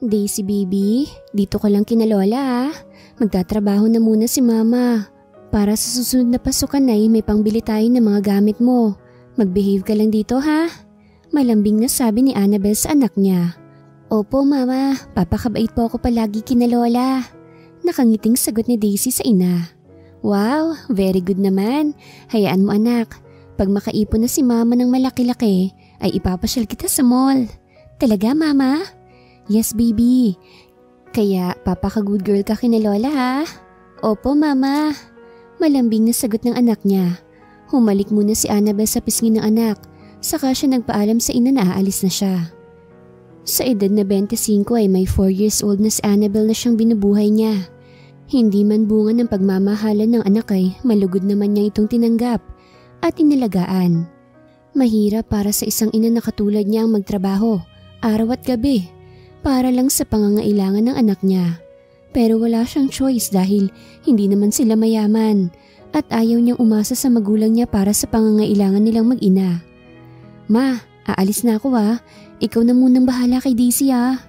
Daisy baby, dito ka lang kina Lola ah. Magtatrabaho na muna si Mama. Para sa susunod na pasukan ay may pangbili tayo ng mga gamit mo. Mag-behave ka lang dito ha. Malambing na sabi ni Annabel sa anak niya. Opo Mama, papakabait po ako palagi kina Lola. Nakangiting sagot ni Daisy sa ina. Wow, very good naman. Hayaan mo anak. Pag makaipon na si Mama ng malaki-laki ay ipapasyal kita sa mall. Talaga Mama? Yes baby. Kaya papaka-good girl ka kina Lola ha? Opo Mama. Malambing na sagot ng anak niya. Humalik muna si Annabel sa pisngi ng anak. Saka siya nagpaalam sa ina na aalis na siya. Sa edad na 25 ay may 4 years old na si Annabel na siyang binubuhay niya. Hindi man bunga ng pagmamahalan ng anak ay malugod naman niya itong tinanggap at inilagaan. Mahirap para sa isang ina na katulad niya ang magtrabaho, araw at gabi, para lang sa pangangailangan ng anak niya. Pero wala siyang choice dahil hindi naman sila mayaman at ayaw niyang umasa sa magulang niya para sa pangangailangan nilang mag-ina. Ma, aalis na ako ha. Ikaw na munang bahala kay Daisy ha.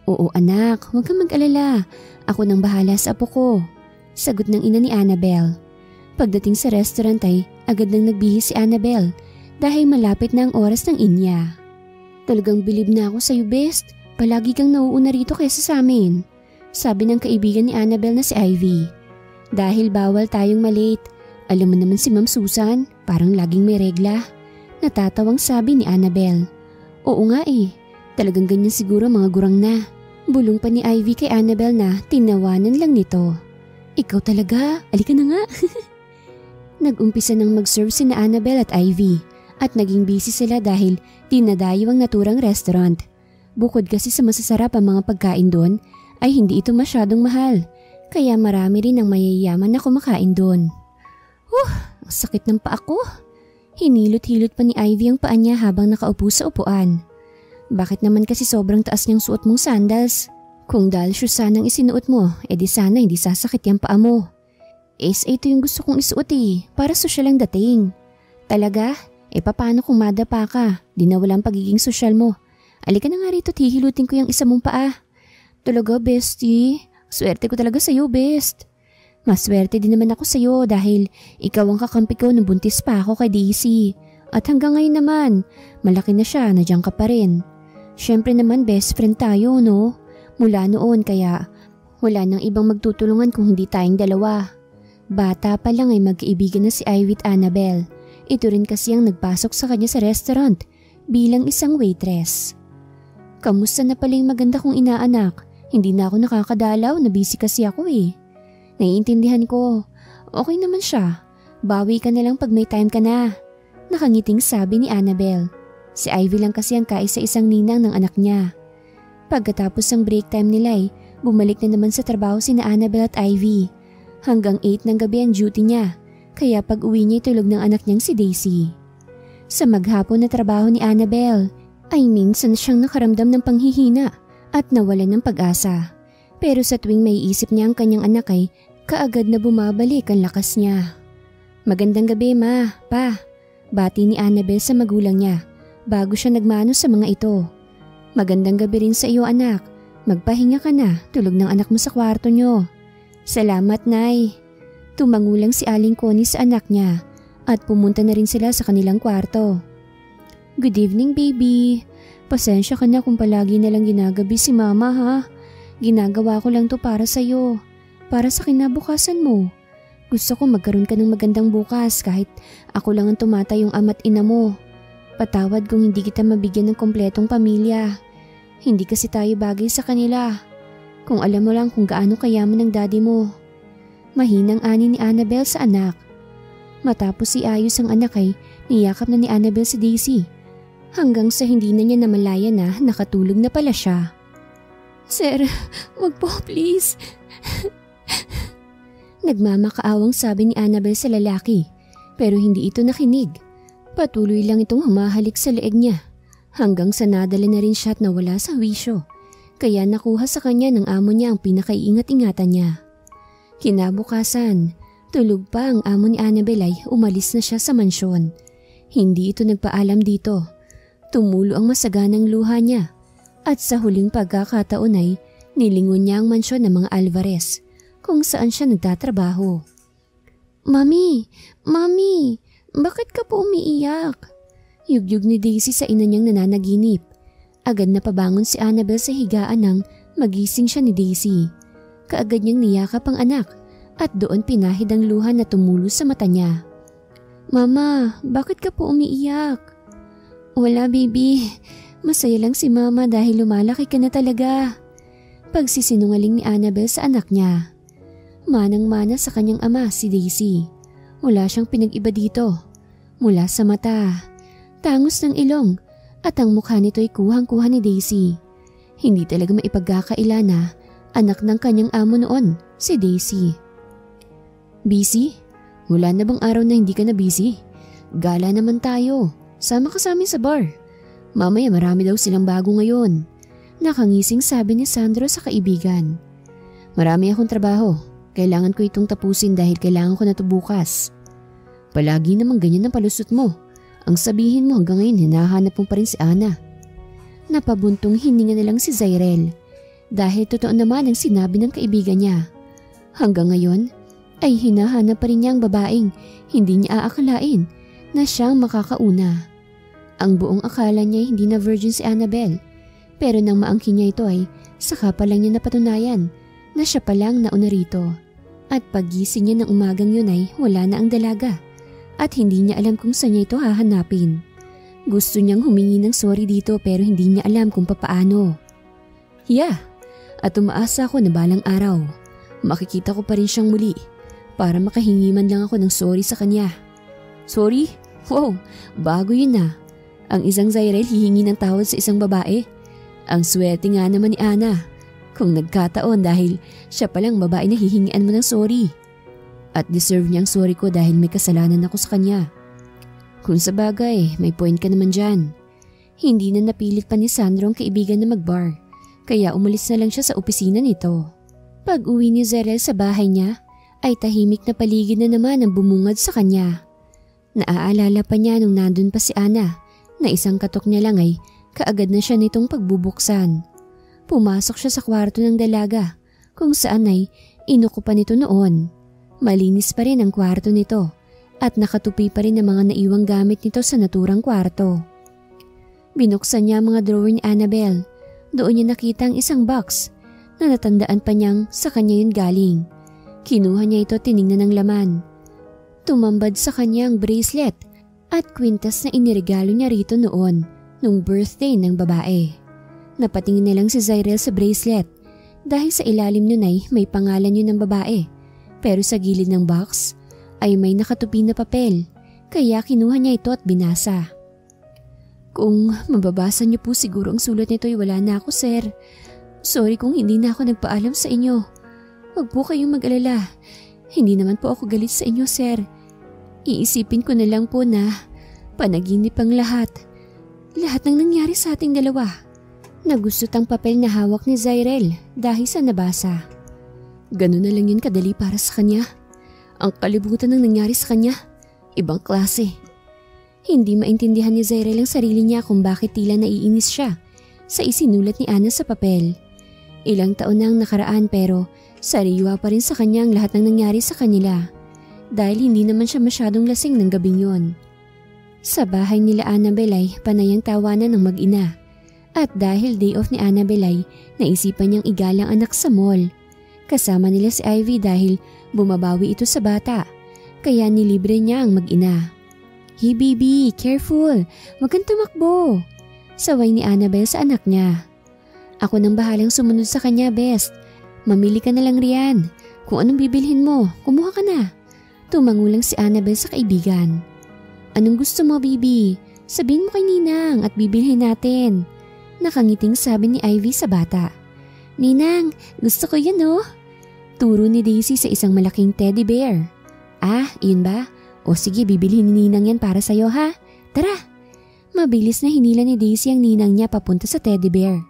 Oo anak, huwag kang mag-alala. Ako nang bahala sa apo ko. Sagot ng ina ni Annabel. Pagdating sa restaurant ay agad nang nagbihis si Annabel dahil malapit na ang oras ng inya. Talagang bilib na ako sa iyo best. Palagi kang nauuna rito kaysa sa amin. Sabi ng kaibigan ni Annabel na si Ivy. Dahil bawal tayong malate. Alam mo naman si Ma'am Susan, parang laging may regla. Natatawang sabi ni Annabel. Oo nga eh, talagang ganyan siguro mga gurang na. Bulong pa ni Ivy kay Annabel na tinawanan lang nito. Ikaw talaga, alika na nga. Nag-umpisa nang mag-serve si na Annabel at Ivy at naging busy sila dahil dinadayo ang naturang restaurant. Bukod kasi sa masasarap ang mga pagkain doon, ay hindi ito masyadong mahal. Kaya marami rin ang mayayaman na kumakain doon. Ang sakit ng paa ko. Hinilot-hilot pa ni Ivy ang paa niya habang nakaupo sa upuan. Bakit naman kasi sobrang taas niyang suot mong sandals? Kung dahil shoes sanang isinuot mo, edi sana hindi sasakit yung paa mo. Ito yung gusto kong isuot para sosyal ang dating. Talaga? Paano kung madapa ka? Di na walang pagiging sosyal mo. Alika na nga rito at hihilutin ko yung isa mong paa. Talaga bestie, swerte ko talaga sa'yo best. Maswerte din naman ako sa'yo dahil ikaw ang kakampi ko nung buntis pa ako kay Daisy. At hanggang ngayon naman, malaki na siya, nandiyan ka pa rin. Siyempre naman best friend tayo no? Mula noon kaya wala nang ibang magtutulungan kung hindi tayong dalawa. Bata pa lang ay magkaibigan na si Ivy at Annabel. Ito rin kasi ang nagpasok sa kanya sa restaurant bilang isang waitress. Kamusta na pala yung maganda kong inaanak? Hindi na ako nakakadalaw, na busy kasi ako Naiintindihan ko. Okay naman siya. Bawi ka na lang pag may time ka na. Nakangiting sabi ni Annabel. Si Ivy lang kasi ang kaisa-isang ninang ng anak niya. Pagkatapos ng break time nila bumalik na naman sa trabaho sina Annabel at Ivy. Hanggang 8 ng gabi ang duty niya. Kaya pag uwi niya tulog ng anak niyang si Daisy. Sa maghapon na trabaho ni Annabel ay minsan siyang nakaramdam ng panghihina at nawalan ng pag-asa. Pero sa tuwing may isip niya ang kanyang anak ay kaagad na bumabalik ang lakas niya. Magandang gabi ma, pa. Bati ni Annabel sa magulang niya bago siya nagmano sa mga ito. Magandang gabi rin sa iyo anak. Magpahinga ka na, tulog ng anak mo sa kwarto niyo. Salamat nay. Tumangulang si Aling Connie sa anak niya at pumunta na rin sila sa kanilang kwarto. Good evening baby. Pasensya ka na kung palagi na lang ginagabi si mama ha. Ginagawa ko lang to para sa'yo. Para sa kinabukasan mo. Gusto ko magkaroon ka ng magandang bukas kahit ako lang ang tumatayong ama't ina mo. Patawad kung hindi kita mabigyan ng kompletong pamilya. Hindi kasi tayo bagay sa kanila. Kung alam mo lang kung gaano kayaman ng daddy mo. Mahinang ani ni Annabel sa anak. Matapos iayos ang anak ay niyakap na ni Annabel si Daisy. Hanggang sa hindi na niya namalaya na nakatulog na pala siya. Sir, wag po please. Nagmamakaawang sabi ni Annabel sa lalaki pero hindi ito nakinig. Patuloy lang itong humahalik sa leeg niya hanggang sa nadala na rin siya at nawala sa wisyo. Kaya nakuha sa kanya ng amo niya ang pinakaiingat-ingatan niya. Kinabukasan, tulog pa ang amo ni Annabel ay umalis na siya sa mansyon. Hindi ito nagpaalam dito. Tumulo ang masaganang luha niya. At sa huling pagkakataon ay nilingon niya ang mansyon ng mga Alvarez kung saan siya nagtatrabaho. Mami! Mami! Bakit ka po umiiyak? Yugyug ni Daisy sa ina niyang nananaginip. Agad na pabangon si Annabel sa higaan nang magising siya ni Daisy. Kaagad niyang niyakap ang anak at doon pinahid ang luha na tumulo sa mata niya. Mama, bakit ka po umiiyak? Wala baby, masaya lang si Mama dahil lumalaki ka na talaga. Pagsisinungaling ni Annabel sa anak niya. Manang-mana sa kanyang ama si Daisy. Wala siyang pinag-iba dito. Mula sa mata, tangos ng ilong at ang mukha nito'y kuhang-kuha ni Daisy. Hindi talaga maipagkakaila na anak ng kanyang amo noon, si Daisy. Busy? Wala na bang araw na hindi ka na busy? Gala naman tayo. Sama ka sa amin sa bar. Mamaya marami daw silang bago ngayon. Nakangising sabi ni Sandro sa kaibigan. Marami akong trabaho. Kailangan ko itong tapusin dahil kailangan ko na ito bukas. Palagi namang ganyan ang palusot mo. Ang sabihin mo hanggang ngayon hinahanap mo pa rin si Ana. Napabuntong hininga na lang si Zyrel dahil totoo naman ang sinabi ng kaibigan niya. Hanggang ngayon ay hinahanap pa rin niya ang babaeng hindi niya aakalain na siyang makakauna. Ang buong akala niya hindi na virgin si Annabel, pero nang maangkin niya ito ay saka pa lang niya napatunayan na siya pa lang nauna rito. At paggising niya ng umagang yun ay wala na ang dalaga at hindi niya alam kung saan niya ito hahanapin. Gusto niyang humingi ng sorry dito pero hindi niya alam kung papaano. At umaasa ako na balang araw makikita ko pa rin siyang muli para makahingi man lang ako ng sorry sa kanya. Sorry? Wow, bago yun na. Ang isang Zyrel hihingi ng tawad sa isang babae. Ang swerte nga naman ni Ana. Kung nagkataon dahil siya palang babae na hihingian mo ng sorry. At deserve niyang sorry ko dahil may kasalanan ako sa kanya. Kung sa bagay, may point ka naman dyan. Hindi na napilit pa ni Sandro ang kaibigan na mag-bar, kaya umalis na lang siya sa opisina nito. Pag uwi ni Zyrel sa bahay niya, ay tahimik na paligid na naman ang bumungad sa kanya. Naaalala pa niya nung nandun pa si Ana, na isang katok niya lang ay kaagad na siya nitong pagbubuksan. Pumasok siya sa kwarto ng dalaga kung saan ay inukupan nito noon. Malinis pa rin ang kwarto nito at nakatupi pa rin ang mga naiwang gamit nito sa naturang kwarto. Binuksan niya ang mga drawer ni Annabel. Doon niya nakita ang isang box na natandaan pa niyang sa kanya yun galing. Kinuha niya ito, tiningnan ng laman. Tumambad sa kanya ang bracelet at kwintas na iniregalo niya rito noon nung birthday ng babae. Napatingin na lang si Zyrel sa bracelet dahil sa ilalim nun ay may pangalan yun ng babae. Pero sa gilid ng box ay may nakatupi na papel kaya kinuha niya ito at binasa. Kung mababasa niyo po siguro ang sulat nito ay wala na ako, sir. Sorry kung hindi na ako nagpaalam sa inyo. Huwag po kayong mag-alala. Hindi naman po ako galit sa inyo, sir. Iisipin ko na lang po na panaginip ang lahat. Lahat ng nangyari sa ating dalawa. Nagustot ang papel na hawak ni Zyrel dahil sa nabasa. Ganun na lang yun kadali para sa kanya. Ang kalibutan ng nangyari sa kanya, ibang klase. Hindi maintindihan ni Zyrel ang sarili niya kung bakit tila naiinis siya sa isinulat ni Ana sa papel. Ilang taon na ang nakaraan pero sariwa pa rin sa kanya ang lahat ng nangyari sa kanila dahil hindi naman siya masyadong lasing ng gabing yon. Sa bahay nila Annabel ay panayang tawanan ng mag-ina. At dahil day off ni Annabel ay naisipan niyang igalang anak sa mall. Kasama nila si Ivy dahil bumabawi ito sa bata, kaya nilibre niya ang mag-ina. Hey baby, careful, wag kang tumakbo. Saway ni Annabel sa anak niya. Ako nang bahalang sumunod sa kanya, best. Mamili ka na lang riyan. Kung anong bibilhin mo, kumuha ka na. Tumangulang si Annabel sa kaibigan. Anong gusto mo, baby? Sabihin mo kay Ninang at bibilhin natin. Nakangiting sabi ni Ivy sa bata. Ninang, gusto ko yan oh. Turo ni Daisy sa isang malaking teddy bear. Ah, yun ba? O sige, bibilhin ni Ninang yan para sa'yo ha. Tara! Mabilis na hinila ni Daisy ang ninang niya papunta sa teddy bear.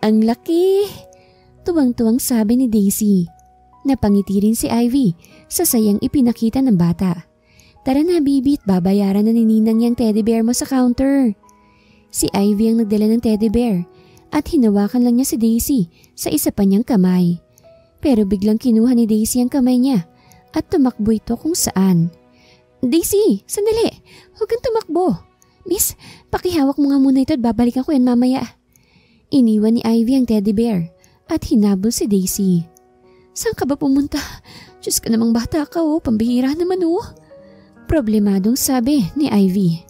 Ang laki! Tuwang-tuwang sabi ni Daisy. Napangiti rin si Ivy sa sayang ipinakita ng bata. Tara na, Bibit, babayaran na ni Ninang yung teddy bear mo sa counter. Si Ivy ang nagdala ng teddy bear at hinawakan lang niya si Daisy sa isa pa niyang kamay. Pero biglang kinuha ni Daisy ang kamay niya at tumakbo ito kung saan. Daisy, sandali! Huwag kang tumakbo. Miss, pakihawak mo nga muna ito at babalikan ko yan mamaya. Iniwan ni Ivy ang teddy bear at hinabol si Daisy. Saan ka ba pumunta? Diyos ka namang bata ka pambihira naman Problemadong sabi ni Ivy.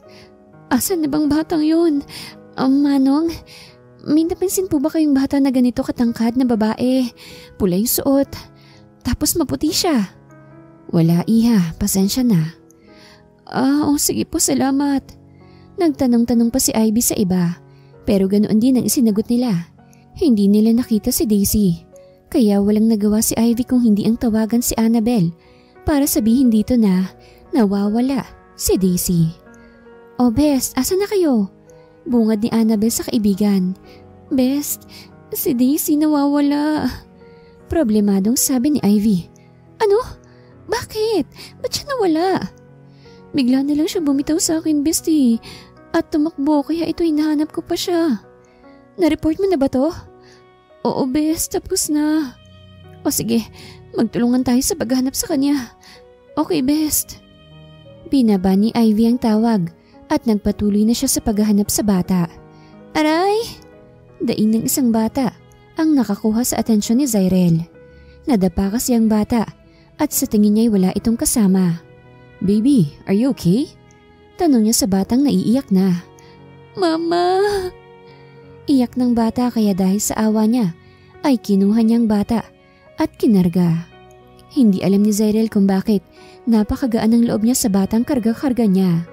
Asan na bang batang yun? Manong, may napansin po ba kayong bata na ganito katangkad na babae? Pula yung suot. Tapos maputi siya. Wala iha, pasensya na. Sige po, salamat. Nagtanong-tanong pa si Ivy sa iba, pero ganoon din ang isinagot nila. Hindi nila nakita si Daisy, kaya walang nagawa si Ivy kung hindi ang tawagan si Annabel para sabihin dito na nawawala si Daisy. Best, asan na kayo? Bungad ni Annabel sa kaibigan. Best, si Daisy nawawala. Problemadong sabi ni Ivy. Ano? Bakit? Ba't siya nawala? Bigla na lang siya bumitaw sa akin, bestie. At tumakbo kaya ito hinahanap ko pa siya. Na-report mo na ba to? Oo, best. Tapos na. O sige, magtulungan tayo sa paghahanap sa kanya. Okay, best. Binaba ni Ivy ang tawag at nagpatuloy na siya sa paghahanap sa bata. Aray! Daing ng isang bata ang nakakuha sa atensyon ni Zyrel. Nadapa kasi ang bata at sa tingin niya'y wala itong kasama. Baby, are you okay? Tanong niya sa batang naiiyak na. Mama! Iyak ng bata kaya dahil sa awa niya ay kinuha niyang bata at kinarga. Hindi alam ni Zyrel kung bakit napakagaan ang loob niya sa batang karga-karga niya.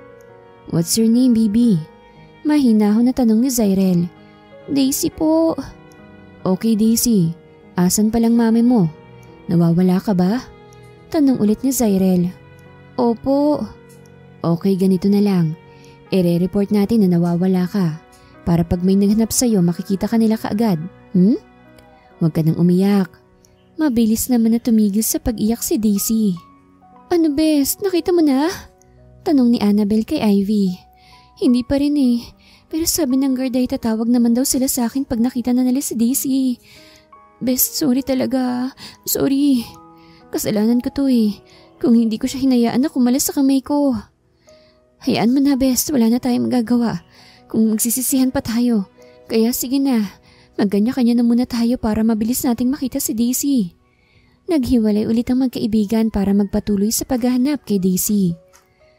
What's your name, baby? Mahinahon na tanong ni Zyrel. Daisy po. Okay, Daisy. Asan palang mami mo? Nawawala ka ba? Tanong ulit ni Zyrel. Opo. Okay, ganito na lang. Ire-report natin na nawawala ka. Para pag may naghanap sa'yo, makikita ka nila kaagad. Huwag ka nang umiyak. Mabilis naman na tumigil sa pag-iyak si Daisy. Ano best, nakita mo na? Tanong ni Annabel kay Ivy. Hindi pa rin Pero sabi ng guard ay tatawag naman daw sila sa akin pag nakita na nila si Daisy. Best, sorry talaga. Sorry. Kasalanan ko to Kung hindi ko siya hinayaan na kumalas sa kamay ko. Hayaan mo na, best. Wala na tayong magagawa. Kung magsisisihan pa tayo. Kaya sige na. Magkanya-kanya na muna tayo para mabilis nating makita si Daisy. Naghiwalay ulit ang magkaibigan para magpatuloy sa paghahanap kay Daisy.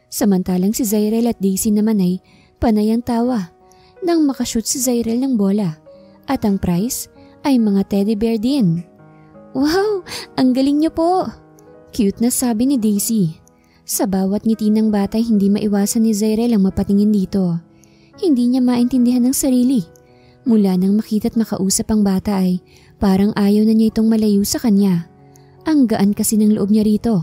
Samantalang si Zyrel at Daisy naman ay panay ang tawa nang makashoot si Zyrel ng bola. At ang prize ay mga teddy bear din. Wow! Ang galing niyo po! Cute na sabi ni Daisy. Sa bawat ngiti ng bata hindi maiwasan ni Zyrel ang mapatingin dito. Hindi niya maintindihan ng sarili. Mula nang makita't makausap ang bata ay parang ayaw na niya itong malayo sa kanya. Ang gaan kasi ng loob niya rito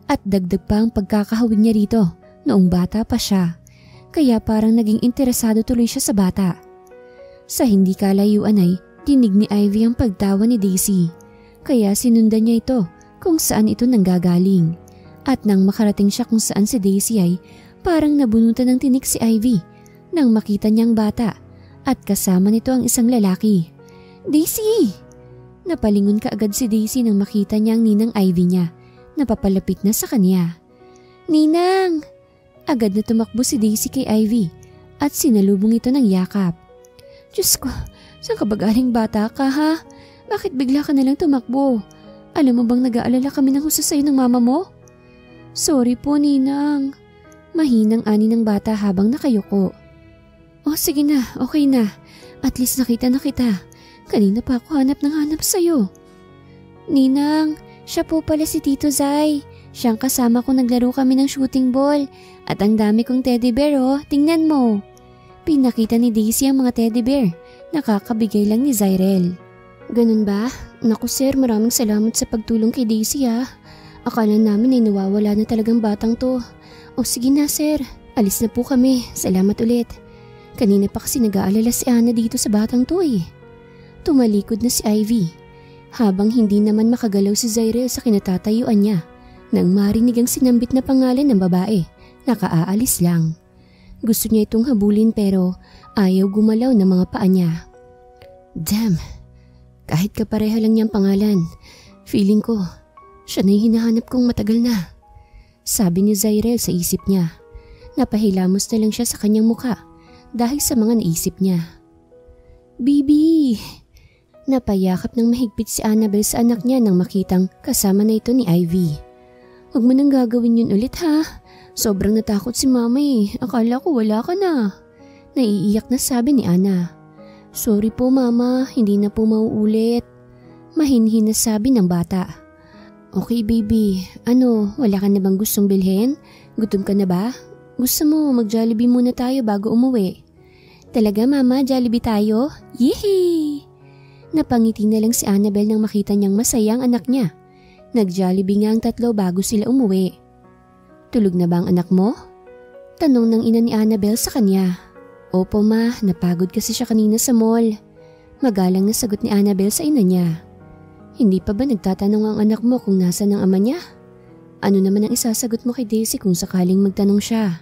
at dagdag pa ang pagkakahawig niya rito noong bata pa siya. Kaya parang naging interesado tuloy siya sa bata. Sa hindi kalayuan ay dinig ni Ivy ang pagtawa ni Daisy. Kaya sinundan niya ito kung saan ito nanggagaling. At nang makarating siya kung saan si Daisy ay parang nabunutan ng tinik si Ivy nang makita niyang bata at kasama nito ang isang lalaki. Daisy! Napalingon kaagad si Daisy nang makita niya ang ninang Ivy niya na papalapit na sa kanya. Ninang! Agad na tumakbo si Daisy kay Ivy at sinalubong ito ng yakap. Diyos ko, saan ka ba galing bata ka ha? Bakit bigla ka nalang tumakbo? Alam mo bang nag-aalala kami ng husto sa'yo ng mama mo? Sorry po, Ninang. Mahinang ani ng bata habang nakayuko. Sige na, okay na. At least nakita na kita. Kanina pa ako hanap sa'yo. Ninang, siya po pala si Tito Zay. Siyang kasama ko naglaro kami ng shooting ball. At ang dami kong teddy bear tingnan mo. Pinakita ni Daisy ang mga teddy bear. Nakakabigay lang ni Zyrel. Ganun ba? Naku sir, maraming salamat sa pagtulong kay Daisy Akala namin ay nawawala na talagang batang to. Sige na sir, alis na po kami. Salamat ulit. Kanina pa kasi nag-aalala si Anna dito sa batang to Tumalikod na si Ivy. Habang hindi naman makagalaw si Zyrel sa kinatatayuan niya. Nang marinig ang sinambit na pangalan ng babae, nakaaalis lang. Gusto niya itong habulin pero ayaw gumalaw ng mga paa niya. Damn, kahit kapareha lang niyang pangalan, feeling ko siya na yung hinahanap kong matagal na. Sabi ni Zyrel sa isip niya. Napahilamos na lang siya sa kanyang muka dahil sa mga naisip niya. Bibi! Napayakap ng mahigpit si Annabel sa anak niya nang makitang kasama na ito ni Ivy. Huwag mo nang gagawin yun ulit ha. Sobrang natakot si mama eh. Akala ko wala ka na. Naiiyak na sabi ni Anna. Sorry po mama, hindi na po mauulit. Mahinhin na sabi ng bata. Okay baby, wala ka na bang gustong bilhin? Gutom ka na ba? Gusto mo mag-Jollibee muna tayo bago umuwi? Talaga mama, Jollibee tayo? Yehey! Napangiti na lang si Annabel nang makita niyang masayang anak niya. Nag-Jollibee nga ang tatlo bago sila umuwi. Tulog na ba ang anak mo? Tanong ng ina ni Annabel sa kanya. Opo ma, napagod kasi siya kanina sa mall. Magalang na sagot ni Annabel sa ina niya. Hindi pa ba nagtatanong ang anak mo kung nasaan ang ama niya? Ano naman ang isasagot mo kay Daisy kung sakaling magtanong siya?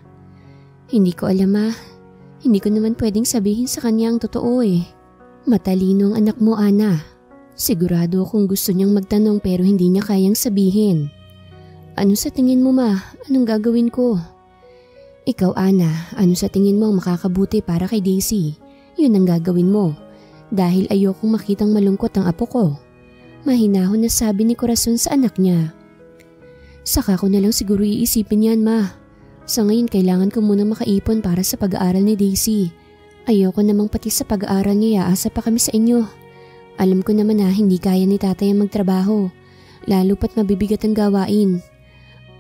Hindi ko alam ma. Hindi ko naman pwedeng sabihin sa kanya ang totoo eh. Matalino ang anak mo, Ana. Sigurado akong gusto niyang magtanong pero hindi niya kayang sabihin. Ano sa tingin mo ma? Anong gagawin ko? Ikaw Ana, ano sa tingin mo ang makakabuti para kay Daisy? Yun ang gagawin mo. Dahil ayokong makitang malungkot ang apo ko. Mahinahon na sabi ni Corazon sa anak niya. Saka ko na lang siguro iisipin yan ma. Sa ngayon kailangan ko munang makaipon para sa pag-aaral ni Daisy. Ayoko namang pati sa pag-aaral niya aasa pa kami sa inyo. Alam ko naman na hindi kaya ni tatay ang magtrabaho. Lalo pat mabibigat ang gawain.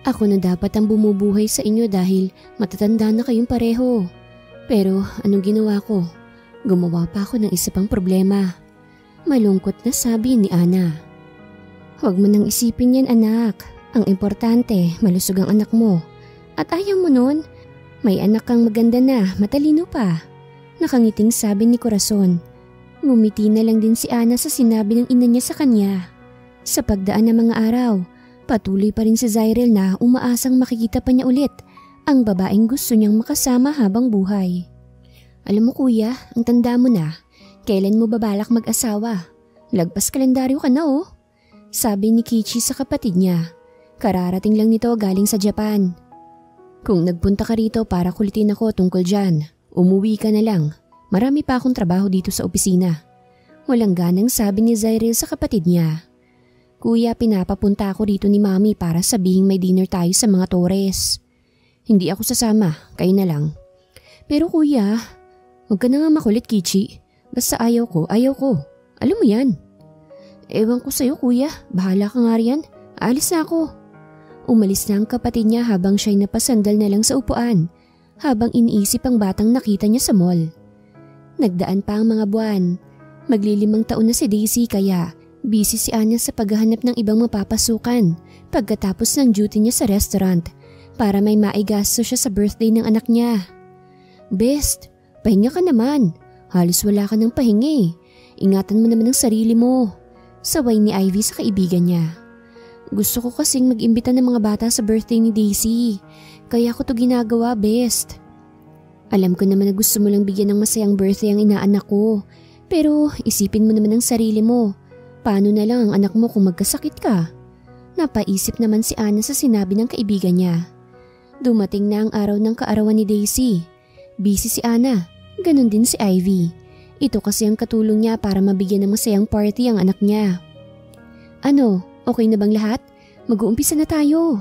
Ako na dapat ang bumubuhay sa inyo dahil matatanda na kayong pareho. Pero anong ginawa ko? Gumawa pa ako ng isa pang problema. Malungkot na sabi ni Ana. Huwag mo nang isipin yan anak. Ang importante, malusog ang anak mo. At ayaw mo nun, may anak kang maganda na, matalino pa. Nakangiting sabi ni Corazon. Ngumiti na lang din si Ana sa sinabi ng ina niya sa kanya. Sa pagdaan ng mga araw, patuloy pa rin si Zyrel na umaasang makikita pa niya ulit ang babaeng gusto niyang makasama habang buhay. Alam mo kuya, ang tanda mo na, kailan mo babalak mag-asawa? Lagpas kalendaryo ka na oh. Sabi ni Kichi sa kapatid niya. Kararating lang nito galing sa Japan. Kung nagpunta ka rito para kulitin ako tungkol dyan, umuwi ka na lang. Marami pa akong trabaho dito sa opisina. Walang ganang sabi ni Zyrel sa kapatid niya. Kuya, pinapapunta ako rito ni Mami para sabihing may dinner tayo sa mga Torres. Hindi ako sasama, kayo na lang. Pero kuya, huwag ka na nga makulit Kichi. Basta ayaw ko, ayaw ko. Alam mo yan. Ewan ko sa'yo kuya, bahala ka nga riyan. Alis na ako. Umalis na ang kapatid niya habang siya'y napasandal na lang sa upuan habang iniisip ang batang nakita niya sa mall. Nagdaan pa ang mga buwan. Maglilimang taon na si Daisy kaya busy si Ana sa paghahanap ng ibang mapapasukan pagkatapos ng duty niya sa restaurant para may maigasto siya sa birthday ng anak niya. Best, pahinga ka naman. Halos wala ka ng pahinga. Ingatan mo naman ang sarili mo. Saway ni Ivy sa kaibigan niya. Gusto ko kasing mag-imbita ng mga bata sa birthday ni Daisy. Kaya ko to ginagawa, best. Alam ko naman na gusto mo lang bigyan ng masayang birthday ang inaanak ko. Pero isipin mo naman ang sarili mo. Paano na lang ang anak mo kung magkasakit ka? Napaisip naman si Ana sa sinabi ng kaibigan niya. Dumating na ang araw ng kaarawan ni Daisy. Busy si Ana. Ganon din si Ivy. Ito kasi ang katulong niya para mabigyan ng masayang party ang anak niya. Ano? Okay na bang lahat? Mag-uumpisa na tayo.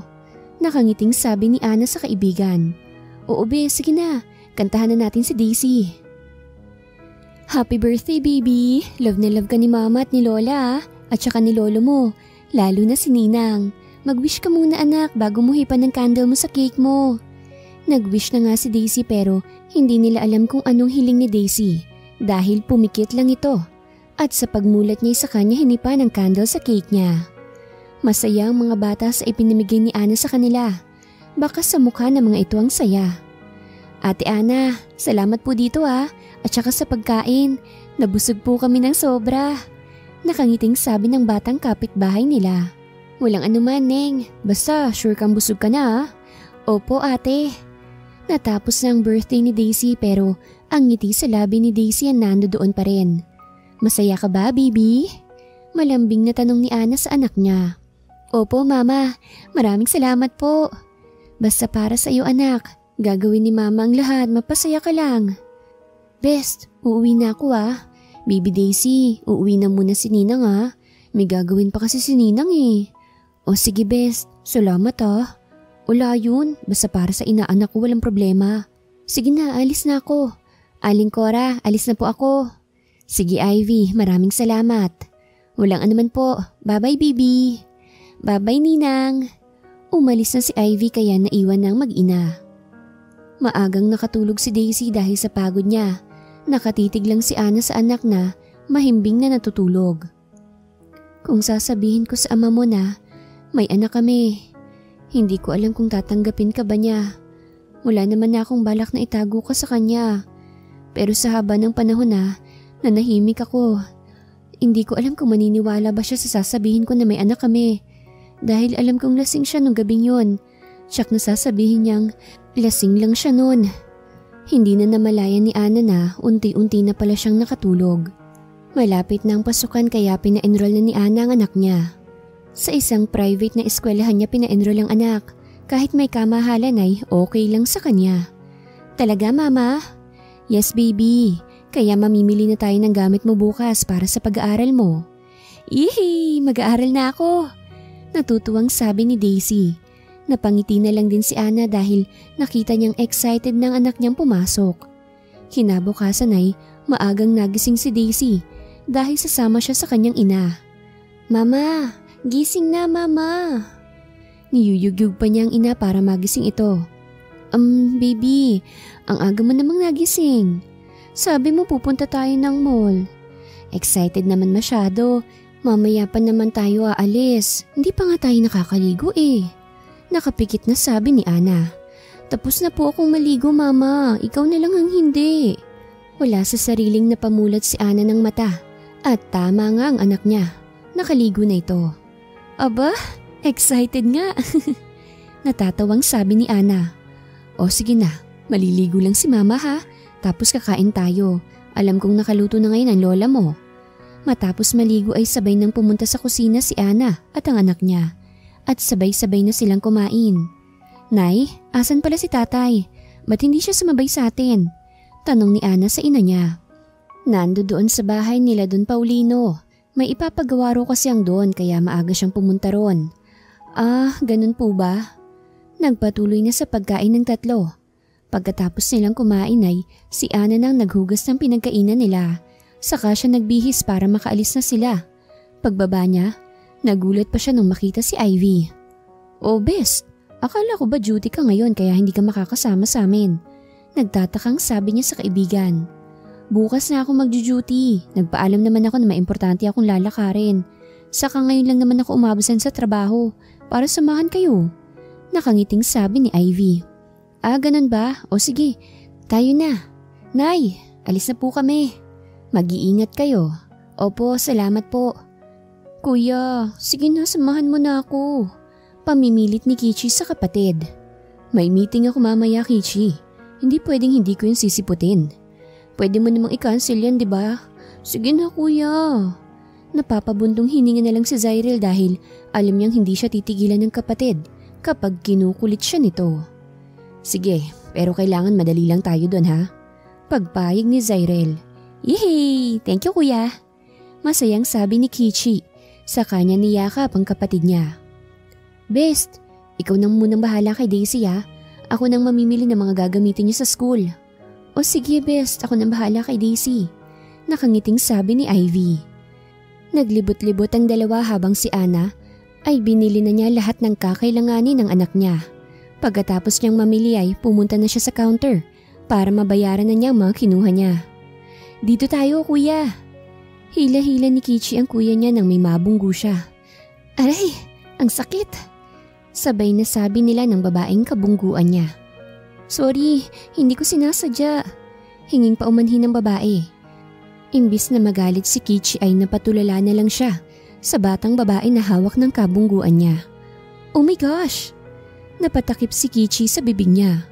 Nakangiting sabi ni Ana sa kaibigan. Oo be, sige na. Kantahan na natin si Daisy. Happy birthday baby. Love na love ka ni mama at ni lola at saka ni lolo mo. Lalo na si Ninang. Mag-wish ka muna anak bago mo hipan ng candle mo sa cake mo. Nag-wish na nga si Daisy pero hindi nila alam kung anong hiling ni Daisy dahil pumikit lang ito. At sa pagmulat niya sa kanya hinipan ng candle sa cake niya. Masaya ang mga bata sa ipinamigay ni Ana sa kanila. Baka sa mukha ng mga ito ang saya. Ate Ana, salamat po dito at saka sa pagkain. Nabusog po kami ng sobra. Nakangiting sabi ng batang kapitbahay nila. Walang anuman Neng, basta sure kang busog ka na Opo ate. Natapos na ang birthday ni Daisy pero ang ngiti sa labi ni Daisy ang nandoon pa rin. Masaya ka ba, baby? Malambing na tanong ni Ana sa anak niya. Opo, mama. Maraming salamat po. Basta para sa iyo, anak. Gagawin ni mama ang lahat. Mapasaya ka lang. Best, uuwi na ako ah. Baby Daisy, uuwi na muna si Ninang ah. May gagawin pa kasi si Ninang eh. O sige, Best. Salamat ah. Wala yun. Basta para sa inaanak ko walang problema. Sige na, alis na ako. Aling Cora, alis na po ako. Sige Ivy, maraming salamat. Walang anuman po. Bye-bye baby. Bye-bye Ninang. Umalis na si Ivy kaya naiwan ng mag-ina. Maagang nakatulog si Daisy dahil sa pagod niya. Nakatitig lang si Ana sa anak na mahimbing na natutulog. Kung sasabihin ko sa ama mo na may anak kami, hindi ko alam kung tatanggapin ka ba niya. Wala naman na akong balak na itago ka sa kanya. Pero sa haba ng panahon na nanahimik ako. Hindi ko alam kung maniniwala ba siya sa sasabihin ko na may anak kami. Dahil alam kong lasing siya nung gabing yun. Tsak na sasabihin niyang lasing lang siya nun. Hindi na namalayan ni Ana na unti-unti na pala siyang nakatulog. Malapit na ang pasukan kaya pina-enroll na ni Ana ang anak niya. Sa isang private na eskwelahan niya pina-enroll ang anak. Kahit may kamahalan ay okay lang sa kanya. Talaga mama? Yes baby. Kaya mamimili na tayo ng gamit mo bukas para sa pag-aaral mo. Ihi, mag-aaral na ako. Natutuwang sabi ni Daisy. Napangiti na lang din si Ana dahil nakita niyang excited ng anak niyang pumasok. Kinabukasan ay maagang nagising si Daisy dahil sasama siya sa kanyang ina. Mama, gising na mama. Niyuyugyug pa niya ang ina para magising ito. Baby, ang aga mo namang nagising. Sabi mo pupunta tayo ng mall. Excited naman masyado. Mamaya pa naman tayo aalis. Hindi pa nga tayo nakakaligo eh. Nakapikit na sabi ni Ana. Tapos na po akong maligo mama. Ikaw na lang ang hindi. Wala sa sariling napamulat si Ana ng mata. At tama nga ang anak niya. Nakaligo na ito. Aba, excited nga. Natatawang sabi ni Ana. O sige na, maliligo lang si mama ha. Tapos kakain tayo. Alam kong nakaluto na ngayon ang lola mo. Matapos maligo ay sabay nang pumunta sa kusina si Ana at ang anak niya. At sabay-sabay na silang kumain. Nay, asan pala si tatay? Ba't hindi siya sumabay sa atin? Tanong ni Ana sa ina niya. Nando doon sa bahay nila Don Paulino. May ipapagawa raw kasi ang doon kaya maaga siyang pumunta ron. Ah, ganun po ba? Nagpatuloy na sa pagkain ng tatlo. Pagkatapos nilang kumain ay si Ana nang naghugas ng pinagkainan nila. Saka siya nagbihis para makaalis na sila. Pagbaba niya, nagulat pa siya nung makita si Ivy. Oh best, akala ko ba duty ka ngayon kaya hindi ka makakasama sa amin? Nagtatakang sabi niya sa kaibigan. Bukas na ako mag-duty. Nagpaalam naman ako na may importante akong lalakarin. Saka ngayon lang naman ako umabusan sa trabaho para samahan kayo. Nakangiting sabi ni Ivy. Ah, ganun ba? O sige, tayo na. Nay, alis na po kami. Mag-iingat kayo. Opo, salamat po. Kuya, sige na samahan mo na ako. Pamimilit ni Kichi sa kapatid. May meeting ako mamaya Kichi. Hindi pwedeng hindi ko yung sisiputin. Pwede mo namang i-cancel yan, di ba? Sige na kuya. Napapabundong hininga na lang si Zyril dahil alam niyang hindi siya titigilan ng kapatid kapag kinukulit siya nito. Sige, pero kailangan madali lang tayo doon ha. Pagpayag ni Zyril. Yehey! Thank you kuya. Masayang sabi ni Kichi. Sa kanya niyakap ang kapatid niya. Best, ikaw nang munang bahala kay Daisy ha. Ako nang mamimili ng mga gagamitin niya sa school. O sige best, ako nang bahala kay Daisy. Nakangiting sabi ni Ivy. Naglibot-libot ang dalawa habang si Ana ay binili na niya lahat ng kakailanganin ng anak niya. Pagkatapos niyang mamili ay pumunta na siya sa counter para mabayaran na niya ang mga kinuha niya. Dito tayo kuya. Hila-hila ni Kichi ang kuya niya nang may mabunggo siya. Aray, ang sakit. Sabay na sabi nila ng babaeng kabungguan niya. Sorry, hindi ko sinasadya. Hinging paumanhin ng babae. Imbis na magalit si Kichi ay napatulala na lang siya sa batang babae na hawak ng kabungguan niya. Oh my gosh! Napatakip si Kichi sa bibig niya.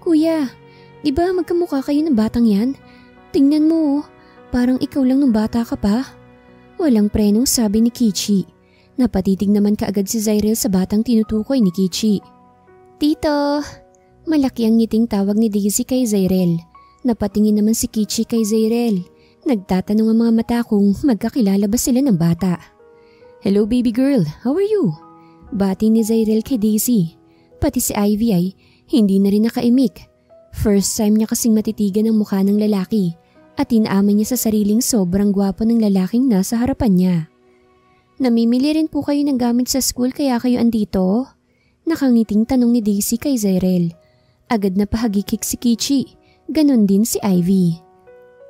Kuya, di ba magkamukha kayo ng batang yan? Tingnan mo, Parang ikaw lang nung bata ka pa. Walang prenong sabi ni Kichi. Napatitig naman kaagad si Zyrel sa batang tinutukoy ni Kichi. Tito! Malaki ang ngiting tawag ni Daisy kay Zyrel. Napatingin naman si Kichi kay Zyrel. Nagtatanong ang mga mata kung magkakilala ba sila ng bata. Hello baby girl, how are you? Bati ni Zyrel kay Daisy. Pati si Ivy ay hindi na rin nakaimik. First time niya kasing matitigan ang mukha ng lalaki at inaamin niya sa sariling sobrang gwapo ng lalaking nasa harapan niya. Namimili rin po kayo ng gamit sa school kaya kayo andito? Nakangiting tanong ni Daisy kay Zyrel. Agad na pahagikik si Kichi. Ganon din si Ivy.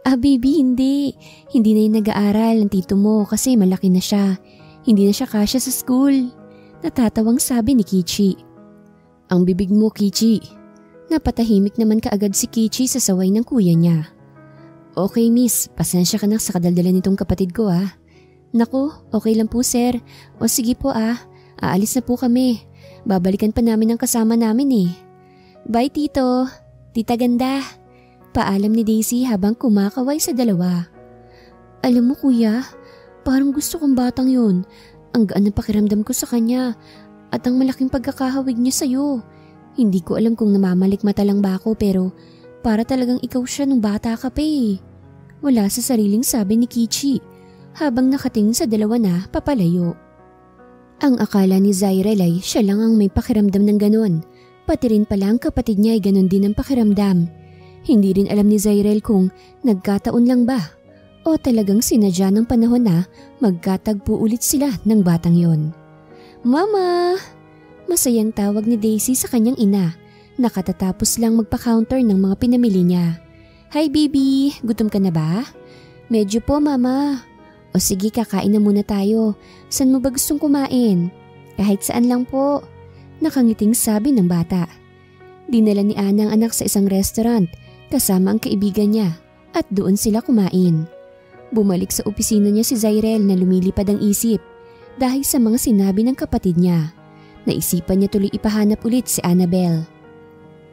Baby, hindi. Hindi na yung nag-aaral ang tito mo kasi malaki na siya. Hindi na siya kasya sa school. Natatawang sabi ni Kichi. Ang bibig mo, Kichi. Napatahimik naman kaagad si Kichi sa saway ng kuya niya. Okay miss, pasensya ka na sa kadaldala nitong kapatid ko Naku, okay lang po sir. O sige po aalis na po kami. Babalikan pa namin ang kasama namin Bye tito, tita ganda. Paalam ni Daisy habang kumakaway sa dalawa. Alam mo kuya, parang gusto kong batang yun. Ang gaan ng pakiramdam ko sa kanya at ang malaking pagkakahawig niya sa'yo. Hindi ko alam kung namamalikmata lang ba ako pero para talagang ikaw siya nung bata ka pa Wala sa sariling sabi ni Kichi habang nakatingin sa dalawa na papalayo. Ang akala ni Zyrel ay siya lang ang may pakiramdam ng ganon. Pati rin pala ang kapatid niya ay ganon din ang pakiramdam. Hindi rin alam ni Zyrel kung nagkataon lang ba o talagang sinadya ng panahon na magkatagpo ulit sila ng batang yon. Mama! Masayang tawag ni Daisy sa kanyang ina. Nakatatapos lang magpa-counter ng mga pinamili niya. Hi baby, gutom ka na ba? Medyo po mama. O sige, kakain na muna tayo. Saan mo ba gustong kumain? Kahit saan lang po. Nakangiting sabi ng bata. Dinala ni Ana ang anak sa isang restaurant kasama ang kaibigan niya at doon sila kumain. Bumalik sa opisina niya si Zyrel na lumilipad ang isip dahil sa mga sinabi ng kapatid niya. Naisipan niya tuloy ipahanap ulit si Annabel.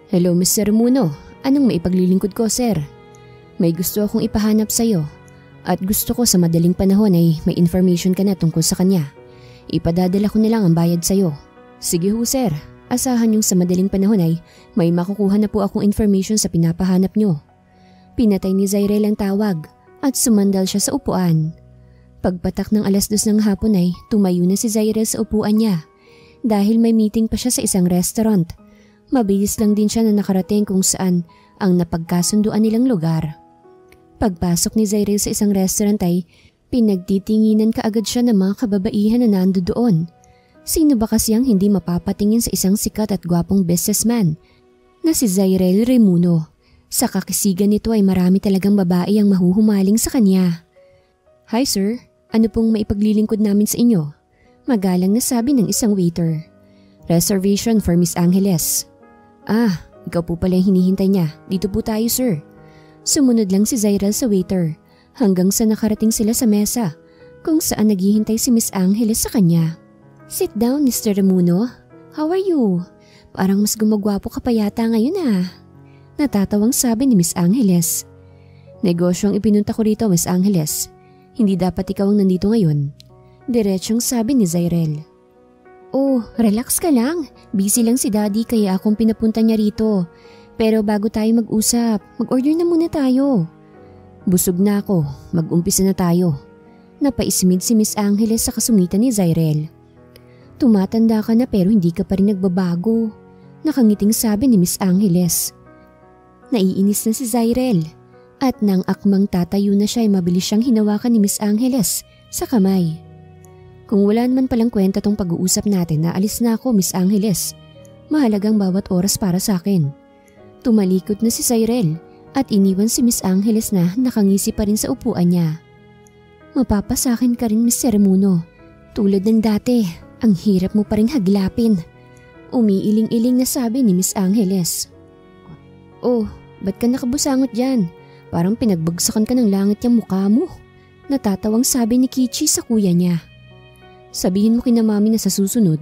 Hello Mr. Muno, anong maipaglilingkod ko sir? May gusto akong ipahanap sa'yo. At gusto ko sa madaling panahon ay may information ka na tungkol sa kanya. Ipadadala ko na lang ang bayad sa'yo. Sige ho sir, asahan yung sa madaling panahon ay may makukuha na po akong information sa pinapahanap nyo. Pinatay ni Zyrel ang tawag at sumandal siya sa upuan. Pagpatak ng 2:00 ng hapon ay tumayo na si Zyrel sa upuan niya. Dahil may meeting pa siya sa isang restaurant. Mabilis lang din siya na nakarating kung saan ang napagkasunduan nilang lugar. Pagpasok ni Zyrel sa isang restaurant ay pinagtitinginan kaagad siya ng mga kababaihan na nandoon. Sino ba kasi ang hindi mapapatingin sa isang sikat at gwapong businessman na si Zyrel Remuno? Sa kakisigan nito ay marami talagang babae ang mahuhumaling sa kanya. Hi sir, ano pong maipaglilingkod namin sa inyo? Magalang na sabi ng isang waiter. Reservation for Miss Angeles. Ikaw po pala yung hinihintay niya. Dito po tayo sir. Sumunod lang si Zyrel sa waiter hanggang sa nakarating sila sa mesa kung saan naghihintay si Miss Angeles sa kanya. Sit down Mr. Remuno. How are you? Parang mas gumagwapo ka pa yata ngayon Natatawang sabi ni Miss Angeles. Negosyo ang ipinunta ko rito Miss Angeles. Hindi dapat ikaw ang nandito ngayon. Diretsyong sabi ni Zyrel. Oh, relax ka lang. Busy lang si daddy kaya akong pinapunta niya rito. Pero bago tayo mag-usap, mag-order na muna tayo. Busog na ako, mag-umpisa na tayo. Napaisimid si Miss Angeles sa kasungitan ni Zyrel. Tumatanda ka na pero hindi ka pa rin nagbabago. Nakangiting sabi ni Miss Angeles. Naiinis na si Zyrel at nang akmang tatayo na siya ay mabilis siyang hinawakan ni Miss Angeles sa kamay. Kung wala naman palang kwenta tong pag-uusap natin, naalis na ako Miss Angeles. Mahalagang bawat oras para sa akin. Tumalikod na si Zyrel at iniwan si Miss Angeles na nakangisi pa rin sa upuan niya. Mapapasakin ka rin Mr. Remuno. Tulad ng dati, ang hirap mo pa rin haglapin. Umiiling-iling na sabi ni Miss Angeles. Oh, ba't ka nakabusangot dyan? Parang pinagbagsakan ka ng langit yung mukha mo. Natatawang sabi ni Kichi sa kuya niya. Sabihin mo kina mami na sa susunod,